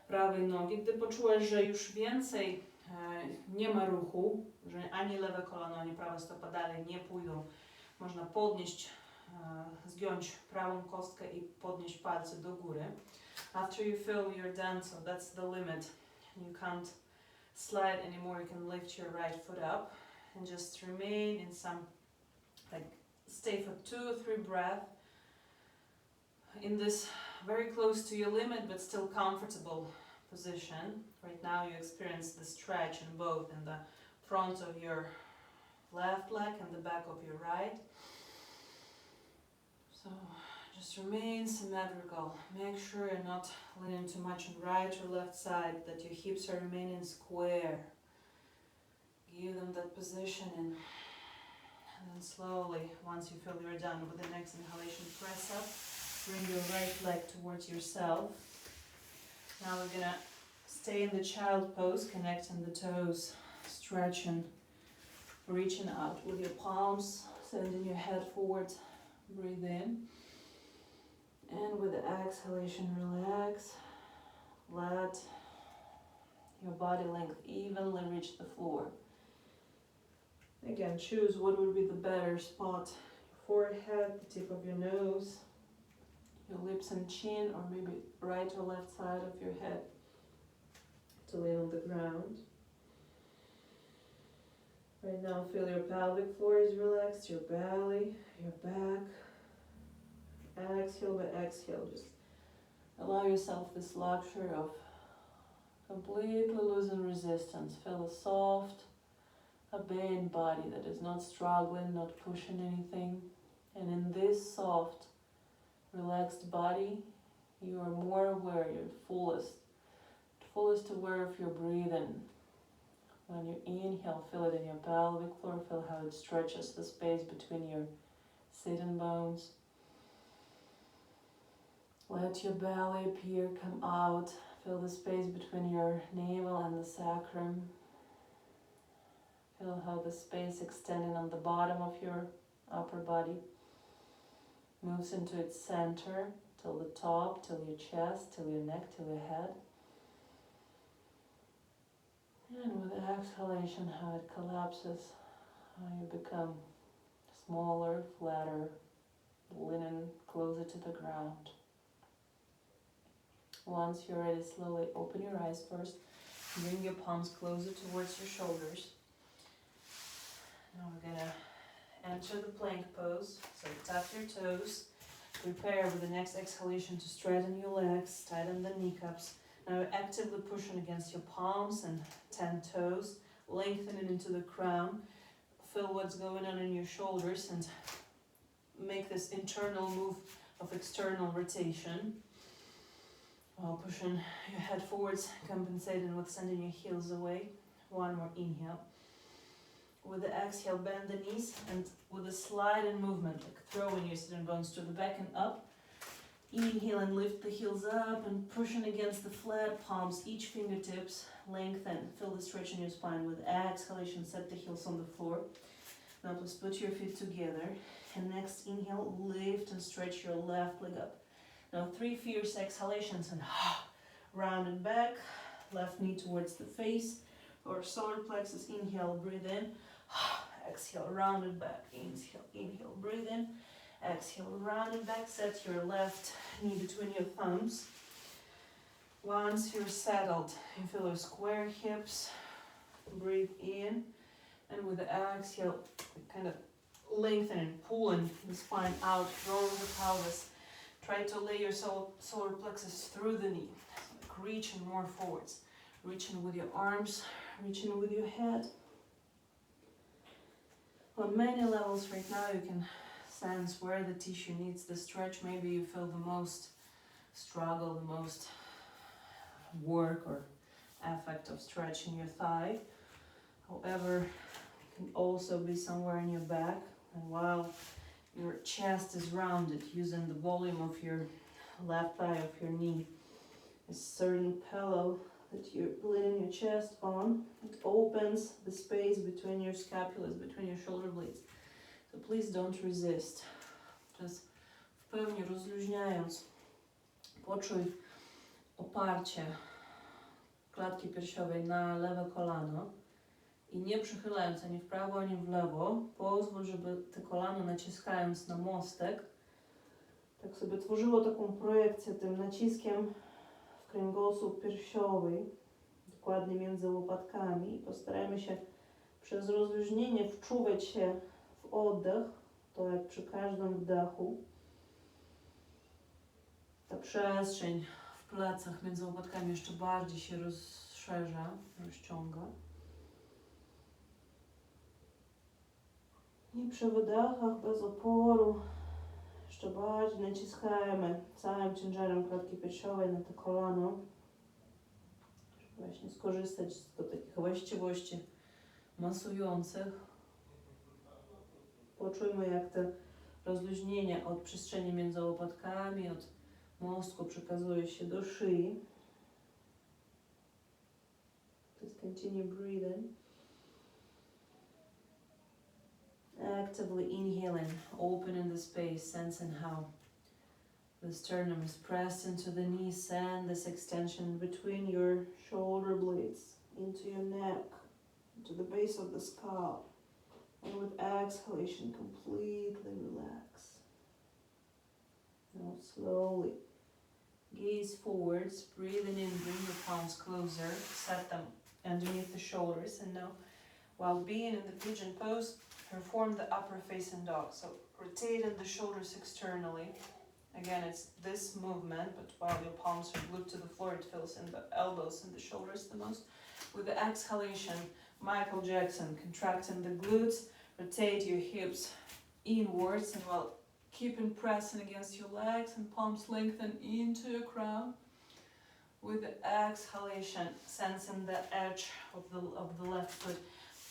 prawej nogi. Gdy poczułeś, że już więcej nie ma ruchu, że ani lewe kolano, ani prawa stopa dalej nie pójdą, można podnieść, zgiąć prawą kostkę i podnieść palce do góry. After you feel you're done, so that's the limit. You can't slide anymore, you can lift your right foot up and just remain in some like stay for 2 or 3 breaths in this very close to your limit but still comfortable position. Right now you experience the stretch in both, in the front of your left leg and the back of your right. So just remain symmetrical. Make sure you're not leaning too much on right or left side, that your hips are remaining square. Give them that position, and then slowly, once you feel you're done with the next inhalation, press up. Bring your right leg towards yourself. Now we're gonna stay in the child pose, connecting the toes, stretching, reaching out with your palms, sending your head forward. Breathe in. And with the exhalation, relax. Let your body length evenly reach the floor. Again, choose what would be the better spot. Your forehead, the tip of your nose, your lips and chin, or maybe right or left side of your head to lay on the ground. Right now, feel your pelvic floor is relaxed, your belly, your back. Exhale by exhale, just allow yourself this luxury of completely losing resistance. Feel a soft, obeying body that is not struggling, not pushing anything. And in this soft, relaxed body, you are more aware, you're fullest aware of your breathing. When you inhale, feel it in your pelvic floor, feel how it stretches the space between your sitting bones. Let your belly appear, come out. Feel the space between your navel and the sacrum. Feel how the space extending on the bottom of your upper body moves into its center, till the top, till your chest, till your neck, till your head. And with the exhalation, how it collapses, how you become smaller, flatter, leaning closer to the ground. Once you're ready, slowly open your eyes first. Bring your palms closer towards your shoulders. Now we're gonna enter the plank pose. So tap your toes. Prepare with the next exhalation to straighten your legs, tighten the kneecaps. Now you're actively pushing against your palms and 10 toes, lengthening into the crown. Feel what's going on in your shoulders and make this internal move of external rotation. While pushing your head forwards, compensating with sending your heels away. One more inhale. With the exhale, bend the knees, and with a sliding movement, like throwing your sitting bones to the back and up. Inhale and lift the heels up and pushing against the flat palms, each fingertips lengthen. Feel the stretch in your spine. With exhalation, set the heels on the floor. Now please put your feet together. And next inhale, lift and stretch your left leg up. Now 3 fierce exhalations and round and back, left knee towards the face or solar plexus. Inhale, breathe in, exhale, round and back. Inhale, breathe in, exhale, round and back. Set your left knee between your thumbs. Once you're settled, you feel your square hips. Breathe in, and with the exhale, kind of lengthening, pulling the spine out, rolling the pelvis. Try to lay your solar plexus through the knee, like reaching more forwards. Reaching with your arms, reaching with your head. On many levels right now you can sense where the tissue needs the stretch. Maybe you feel the most struggle, the most work or effect of stretching your thigh. However, it can also be somewhere in your back. And while your chest is rounded, using the volume of your left thigh of your knee, a certain pillow that you're leaning your chest on, it opens the space between your scapulas, between your shoulder blades. So please don't resist. Just w pełni rozluźniając, poczuj oparcie klatki piersiowej na lewe kolano. I nie przychylając ani w prawo, ani w lewo, pozwól, żeby te kolano naciskając na mostek, tak sobie tworzyło taką projekcję tym naciskiem w kręgosłup piersiowy, dokładnie między łopatkami. I postarajmy się przez rozluźnienie wczuwać się w oddech, to jak przy każdym wdechu ta przestrzeń w plecach między łopatkami jeszcze bardziej się rozszerza, rozciąga. I przy wydechach bez oporu jeszcze bardziej naciskajmy całym ciężarem klatki piersiowej na te kolano, żeby właśnie skorzystać z takich właściwości masujących. Poczujmy, jak te rozluźnienie od przestrzeni między łopatkami, od mostku przekazuje się do szyi. Just continue breathing. Actively inhaling, opening the space, sensing how the sternum is pressed into the knees and this extension between your shoulder blades into your neck, to the base of the scalp. And with exhalation, completely relax. Now slowly gaze forwards, breathing in, bring your palms closer, set them underneath the shoulders, and now while being in the pigeon pose, perform the upper facing dog. So rotating the shoulders externally. Again, it's this movement, but while your palms are glued to the floor, it feels in the elbows and the shoulders the most. With the exhalation, Michael Jackson, contracting the glutes, rotate your hips inwards, and while keeping pressing against your legs and palms lengthen into your crown. With the exhalation, sensing the edge of the left foot,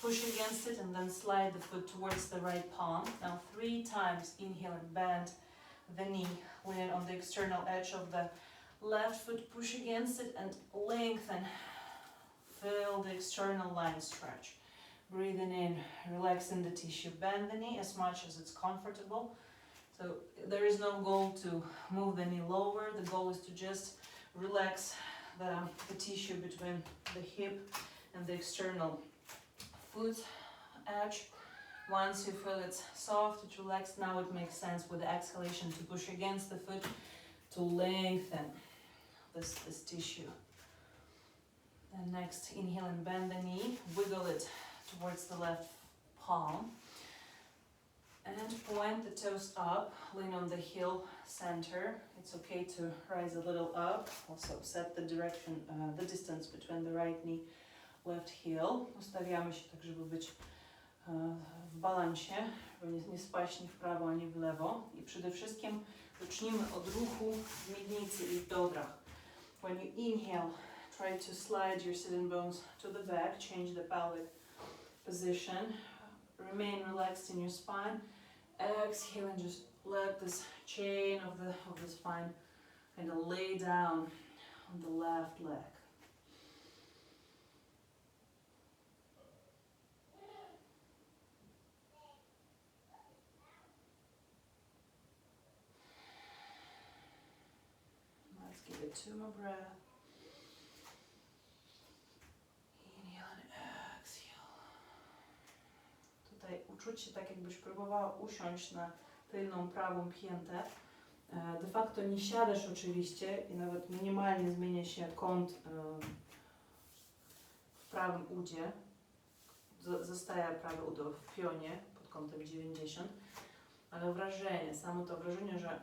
push against it and then slide the foot towards the right palm. Now 3 times inhale and bend the knee, lean on the external edge of the left foot, push against it and lengthen. Feel the external line stretch. Breathing in, relaxing the tissue. Bend the knee as much as it's comfortable. So there is no goal to move the knee lower. The goal is to just relax the tissue between the hip and the external foot edge. Once you feel it's soft, it's relaxed, now it makes sense with the exhalation to push against the foot to lengthen this tissue. And next, inhale and bend the knee, wiggle it towards the left palm. And point the toes up, lean on the heel center. It's okay to rise a little up. Also set the direction, the distance between the right knee, left heel. Ustawiamy się tak, żeby być w balansie, żeby nie spaść ni w prawo, ani w lewo. I przede wszystkim zacznijmy od ruchu w miednicy i w biodrach. When you inhale, try to slide your sitting bones to the back, change the pelvic position. Remain relaxed in your spine. Exhale and just let this chain of the spine kind of lay down on the left leg. Let's give it 2 more breaths. Inhale and exhale. Tutaj uczucie tak, jakbyś próbowała usiąść na tylną prawą piętę. De facto nie siadasz oczywiście i nawet minimalnie zmienia się kąt w prawym udzie. Zostaje prawe udo w pionie pod kątem 90, ale wrażenie, samo to wrażenie, że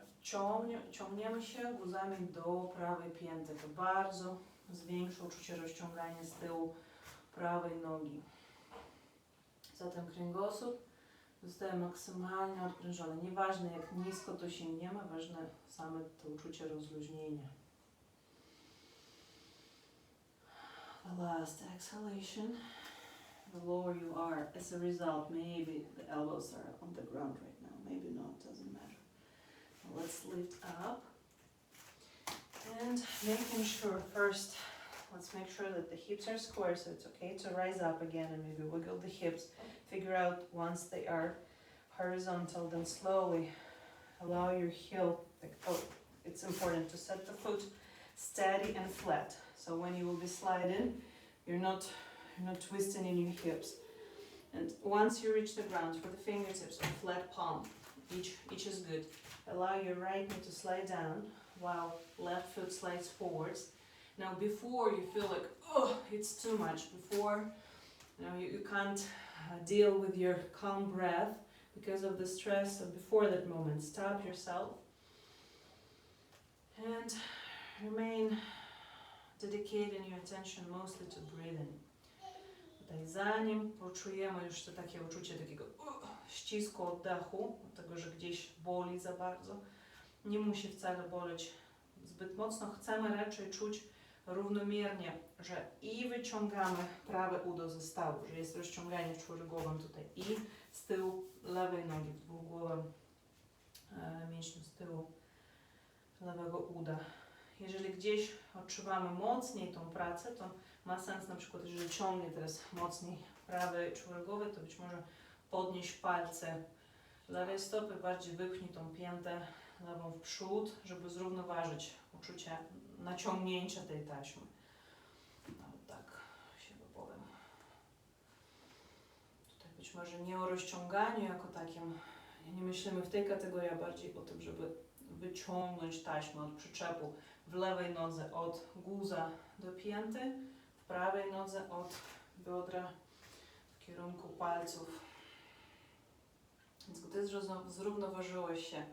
ciągniemy się guzami do prawej pięty, to bardzo zwiększa uczucie rozciągania z tyłu prawej nogi. Zatem kręgosłup zostaje maksymalnie odprężony. Nieważne jak nisko to sięgniemy, ważne same to uczucie rozluźnienia. The last exhalation. The lower you are, as a result, maybe the elbows are on the ground right now. Maybe not, doesn't matter. Now let's lift up. And making sure first, let's make sure that the hips are square, so it's okay to rise up again and maybe wiggle the hips. Figure out once they are horizontal, then slowly allow your heel, it's important to set the foot steady and flat. So when you will be sliding, you're not twisting in your hips. And once you reach the ground, for the fingertips or flat palm, each is good. Allow your right knee to slide down while left foot slides forwards. Now before you feel like, oh, it's too much, before you can't deal with your calm breath, because of the stress of before that moment. Stop yourself and remain dedicating your attention mostly to breathing. Tutaj zanim poczujemy już to takie uczucie takiego ścisku oddechu, dlatego że gdzieś boli za bardzo, nie musi wcale boleć zbyt mocno. Chcemy raczej czuć równomiernie, że i wyciągamy prawe udo ze stawu, że jest rozciąganie w czworogłowym tutaj i z tyłu lewej nogi, w dwugłowym mięśniu z tyłu lewego uda. Jeżeli gdzieś odczuwamy mocniej tą pracę, to ma sens na przykład, jeżeli ciągnie teraz mocniej prawy czworogłowy, to być może podnieść palce lewej stopy, bardziej wypchnij tą piętę lewą w przód, żeby zrównoważyć uczucie naciągnięcia tej taśmy. Nawet tak się wypowiem. Tutaj być może nie o rozciąganiu jako takim, nie myślimy w tej kategorii, a bardziej o tym, żeby wyciągnąć taśmę od przyczepu w lewej nodze od guza do pięty, w prawej nodze od biodra w kierunku palców. Więc gdy zrównoważyłeś się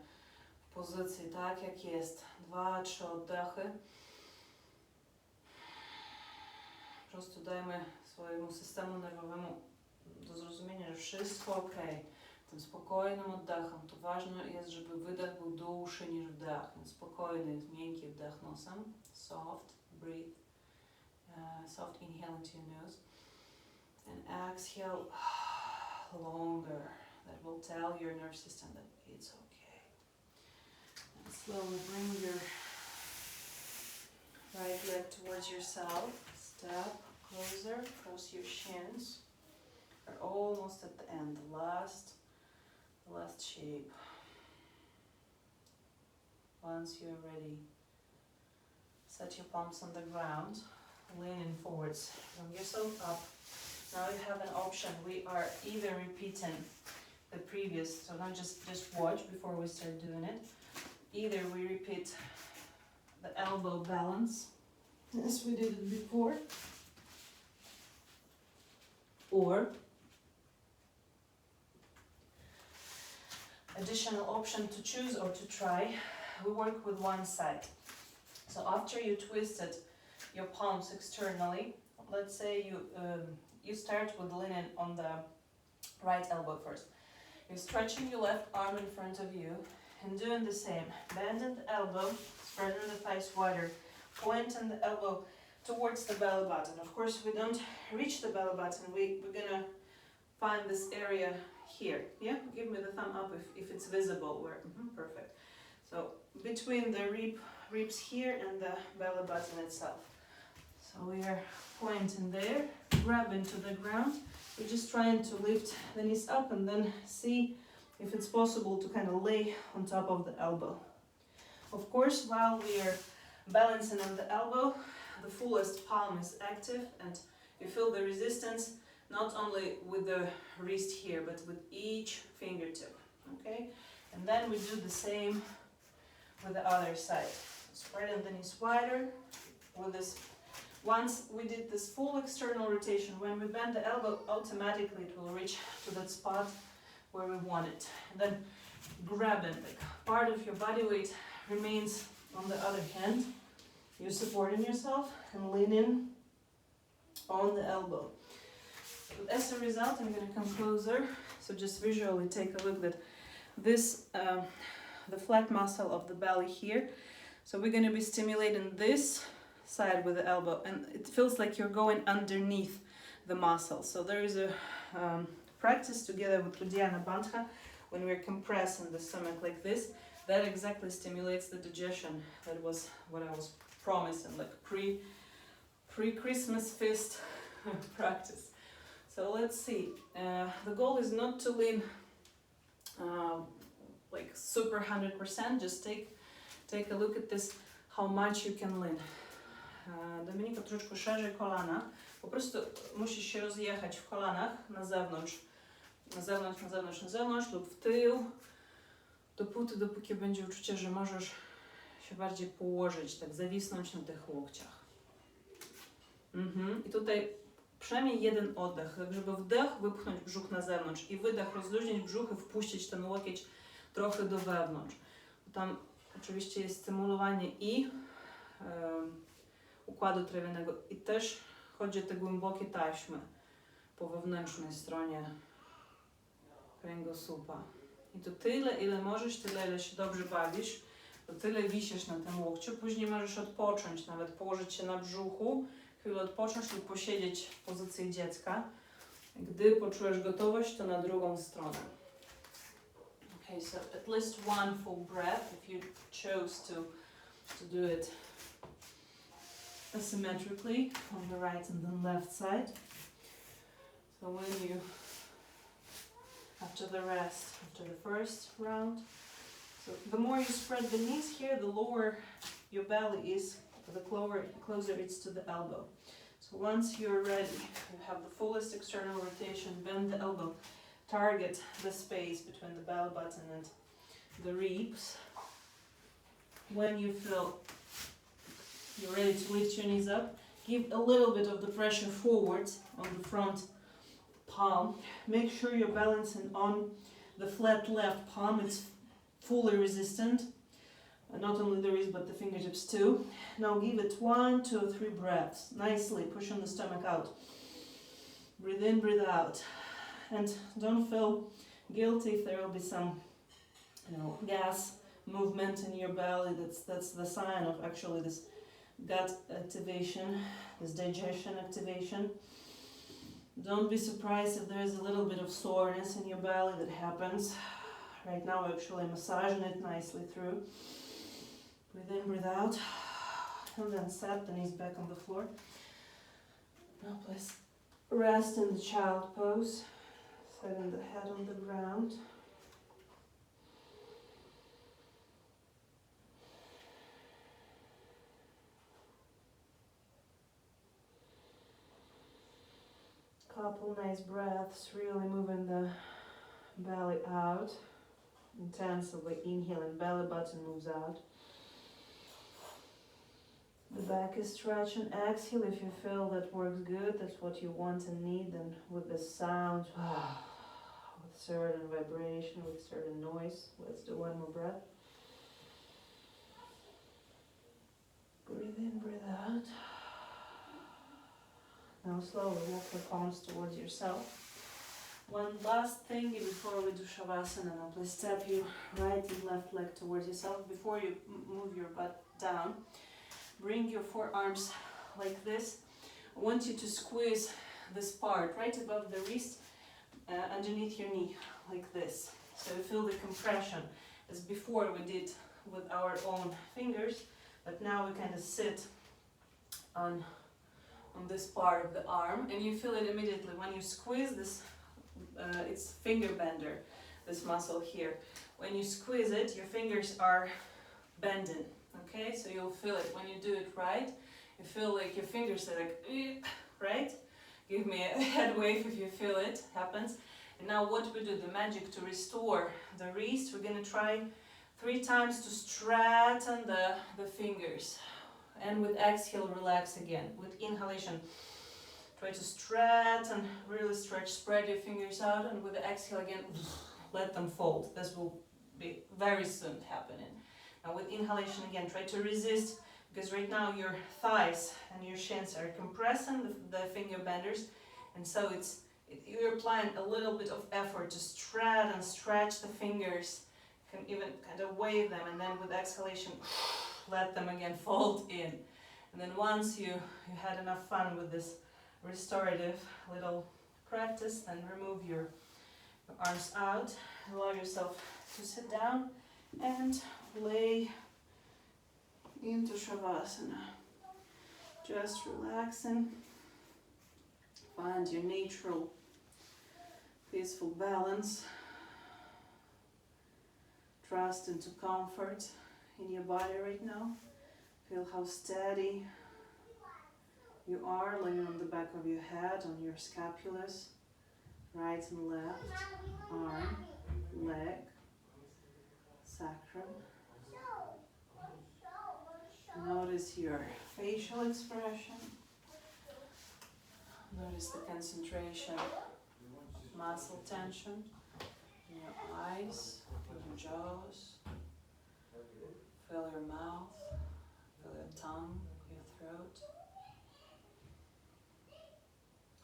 w pozycji tak jak jest, 2-3 oddechy, po prostu dajmy swojemu systemu nerwowemu do zrozumienia, że wszystko ok. Tym spokojnym oddechem. To ważne jest, żeby wydech był dłuższy niż wdech. Więc spokojny, miękki wdech nosem. Soft breathe. Soft inhaling to your nose. And exhale longer. That will tell your nerve system that it's okay. And slowly bring your right leg towards yourself. Step closer. Cross your shins. We're almost at the end. The last shape. Once you're ready, set your palms on the ground, leaning forwards. Bring yourself up. Now you have an option. We are either repeating the previous, so not just watch before we start doing it. Either we repeat the elbow balance as we did it before, or additional option to choose or to try, we work with one side. So after you twisted your palms externally, let's say you start with leaning on the right elbow first. You're stretching your left arm in front of you and doing the same. Bending the elbow, spreading the thighs wider, pointing the elbow towards the belly button. Of course, we don't reach the belly button. We're gonna find this area here. Yeah, give me the thumb up if it's visible. Where perfect. So between the ribs here and the belly button itself. So we are pointing there, grabbing to the ground. We're just trying to lift the knees up and then see if it's possible to kind of lay on top of the elbow. Of course, while we are balancing on the elbow, the fullest palm is active and you feel the resistance not only with the wrist here, but with each fingertip, okay? And then we do the same with the other side. Spreading the knees wider with this. Once we did this full external rotation, when we bend the elbow, automatically it will reach to that spot where we want it. And then grabbing, like part of your body weight remains on the other hand. You're supporting yourself and leaning on the elbow. But as a result, I'm going to come closer. So just visually take a look at this, the flat muscle of the belly here. So we're going to be stimulating this side with the elbow, and it feels like you're going underneath the muscle. So there is a practice together with Uddiyana Bandha when we're compressing the stomach like this. That exactly stimulates the digestion. That was what I was promising, like pre-Christmas fist practice. So let's see. The goal is not to lean like super 100%. Just take a look at this, how much you can lean. Dominika, troszeczkę szerzej kolana. Po prostu musisz się rozjechać w kolanach na zewnątrz. Na zewnątrz, na zewnątrz, na zewnątrz lub w tył. Dopóki będzie uczucie, że możesz się bardziej położyć, tak zawisnąć na tych łokciach. I tutaj przynajmniej jeden oddech, tak żeby wdech wypchnąć brzuch na zewnątrz i wydech rozluźnić brzuch i wpuścić ten łokieć trochę do wewnątrz. Tam oczywiście jest stymulowanie i układu trawiennego i też chodzi o te głębokie taśmy po wewnętrznej stronie kręgosłupa. I to tyle, ile możesz, tyle, ile się dobrze bawisz, to tyle wisisz na tym łokciu. Później możesz odpocząć, nawet położyć się na brzuchu, chwilę odpocząć lub posiedzieć w pozycji dziecka. Gdy poczujesz gotowość, to na drugą stronę. Okay, so at least one full breath if you chose to do it asymmetrically on the right and the left side. So when you, after the rest, after the first round, so the more you spread the knees here, the lower your belly is, the closer it's to the elbow. So once you're ready, you have the fullest external rotation, bend the elbow, target the space between the belly button and the ribs. When you feel you're ready to lift your knees up, give a little bit of the pressure forward on the front palm. Make sure you're balancing on the flat left palm. It's fully resistant. Not only the wrist but the fingertips too. Now give it 1, 2, 3 breaths. Nicely pushing the stomach out. Breathe in, breathe out. And don't feel guilty if there will be some, gas movement in your belly. That's the sign of actually this gut activation, this digestion activation. Don't be surprised if there is a little bit of soreness in your belly that happens. Right now we're actually massaging it nicely through. Breathe in, breathe out. And then set the knees back on the floor. Now please rest in the child pose. Setting the head on the ground. Couple nice breaths, really moving the belly out. Intensively inhaling, belly button moves out. The back is stretching. Exhale if you feel that works good, that's what you want and need. And with the sound, with certain vibration, with certain noise, let's do one more breath. Breathe in, breathe out. Now slowly walk your palms towards yourself. One last thing before we do Shavasana. Now please step your right and left leg towards yourself. Before you move your butt down, bring your forearms like this. I want you to squeeze this part right above the wrist, underneath your knee, like this. So you feel the compression as before we did with our own fingers, but now we kind of sit on this part of the arm, and you feel it immediately when you squeeze this. It's finger bender, this muscle here. When you squeeze it, your fingers are bending. Okay, so you'll feel it when you do it right. You feel like your fingers are like, right? Give me a head wave if you feel it happens. And now what we do, the magic to restore the wrist, we're gonna try 3 times to straighten the fingers. And with exhale, relax again. With inhalation, try to straighten, really stretch, spread your fingers out. And with the exhale again, let them fold. This will be very soon happening. Now with inhalation again, try to resist, because right now your thighs and your shins are compressing the finger benders, and so you're applying a little bit of effort to straighten and stretch the fingers. You can even kind of wave them, and then with exhalation, let them again fold in. And then once you had enough fun with this restorative little practice, then remove your arms out, allow yourself to sit down and lay into Shavasana. Just relaxing. Find your natural, peaceful balance. Trust into comfort in your body right now. Feel how steady you are laying on the back of your head, on your scapulas, right and left, arm, leg, sacrum. Notice your facial expression, Notice the concentration of muscle tension in your eyes, in your jaws. Feel your mouth, feel your tongue, your throat.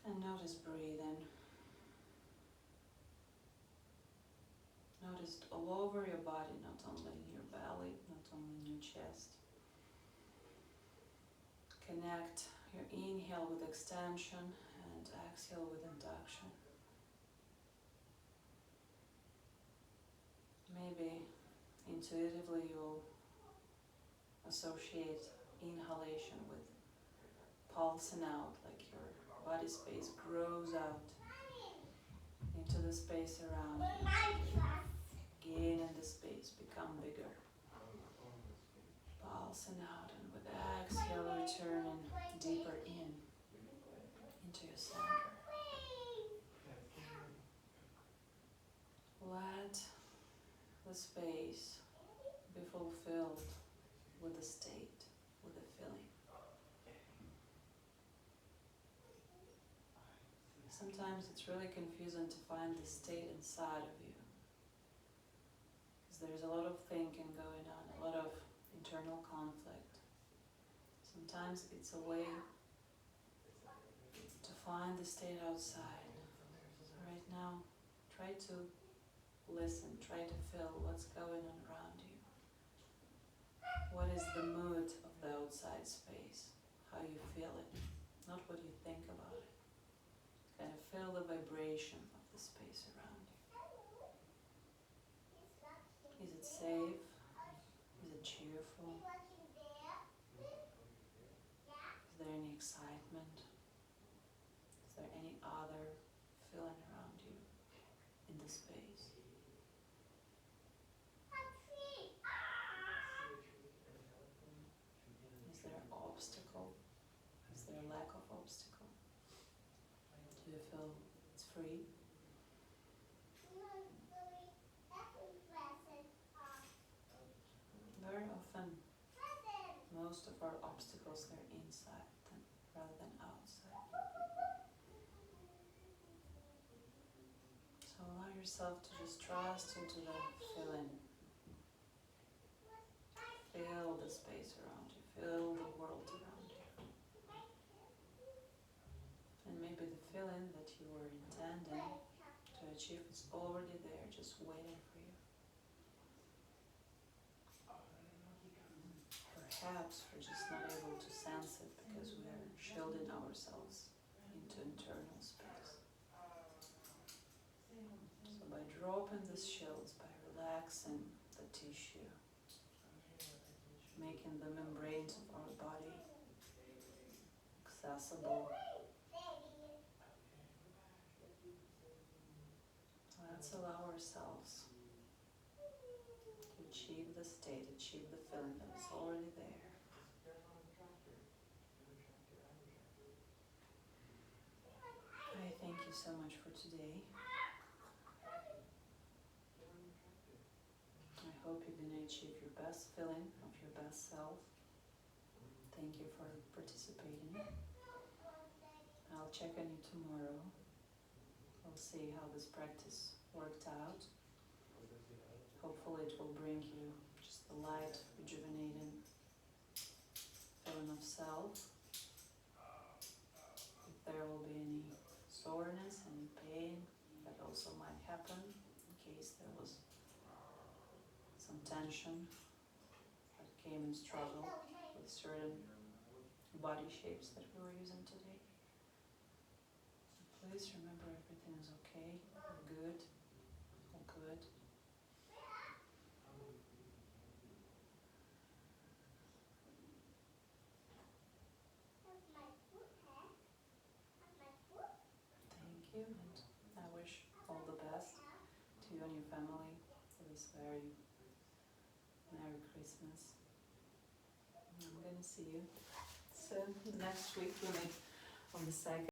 And notice breathing. Notice it all over your body, not only in your belly, not only in your chest. Connect your inhale with extension and exhale with induction. Maybe intuitively you'll associate inhalation with pulsing out, like your body space grows out into the space around you. Gain in the space, become bigger. Pulsing out, and with exhale returning deeper into your center. Let the space be fulfilled with the state, with the feeling. Sometimes it's really confusing to find the state inside of you, because there's a lot of thinking going on, a lot of internal conflict. Sometimes it's a way to find the state outside. So right now, try to listen, try to feel what's going on around you. What is the mood of the outside space? How you feel it, not what you think about it. Kind of feel the vibration of the space around you. Is it safe? Is it cheerful? Is there any excitement? Is there any other feeling around you in the space? Is there an obstacle? Is there a lack of obstacle? Do you feel it's free? Very often, most of our obstacles are inside rather than outside. So allow yourself to just trust into the feeling. Feel the space around you, feel the world around you. And maybe the feeling that you were intending to achieve is already there, just waiting for you. Perhaps we're just not able to sense it because we are shielding ourselves into internal space. So by dropping these shields, by relaxing the tissue, making the membranes of our body accessible, let's allow ourselves to achieve the state, achieve the feeling that is already there. I thank you so much for today. I hope you're going to achieve your best feeling of your best self. Thank you for participating. I'll check on you tomorrow. We'll see how this practice worked out. Hopefully it will bring you just the light, rejuvenating feeling of self. If there will be any soreness, any pain, that also might happen in case there was some tension that came in struggle with certain body shapes that we were using today. So please remember everything is okay, you're good, all good. Thank you, and I wish all the best to you and your family for this very Merry Christmas. I'm gonna see you soon. Next week we'll meet on the 2nd.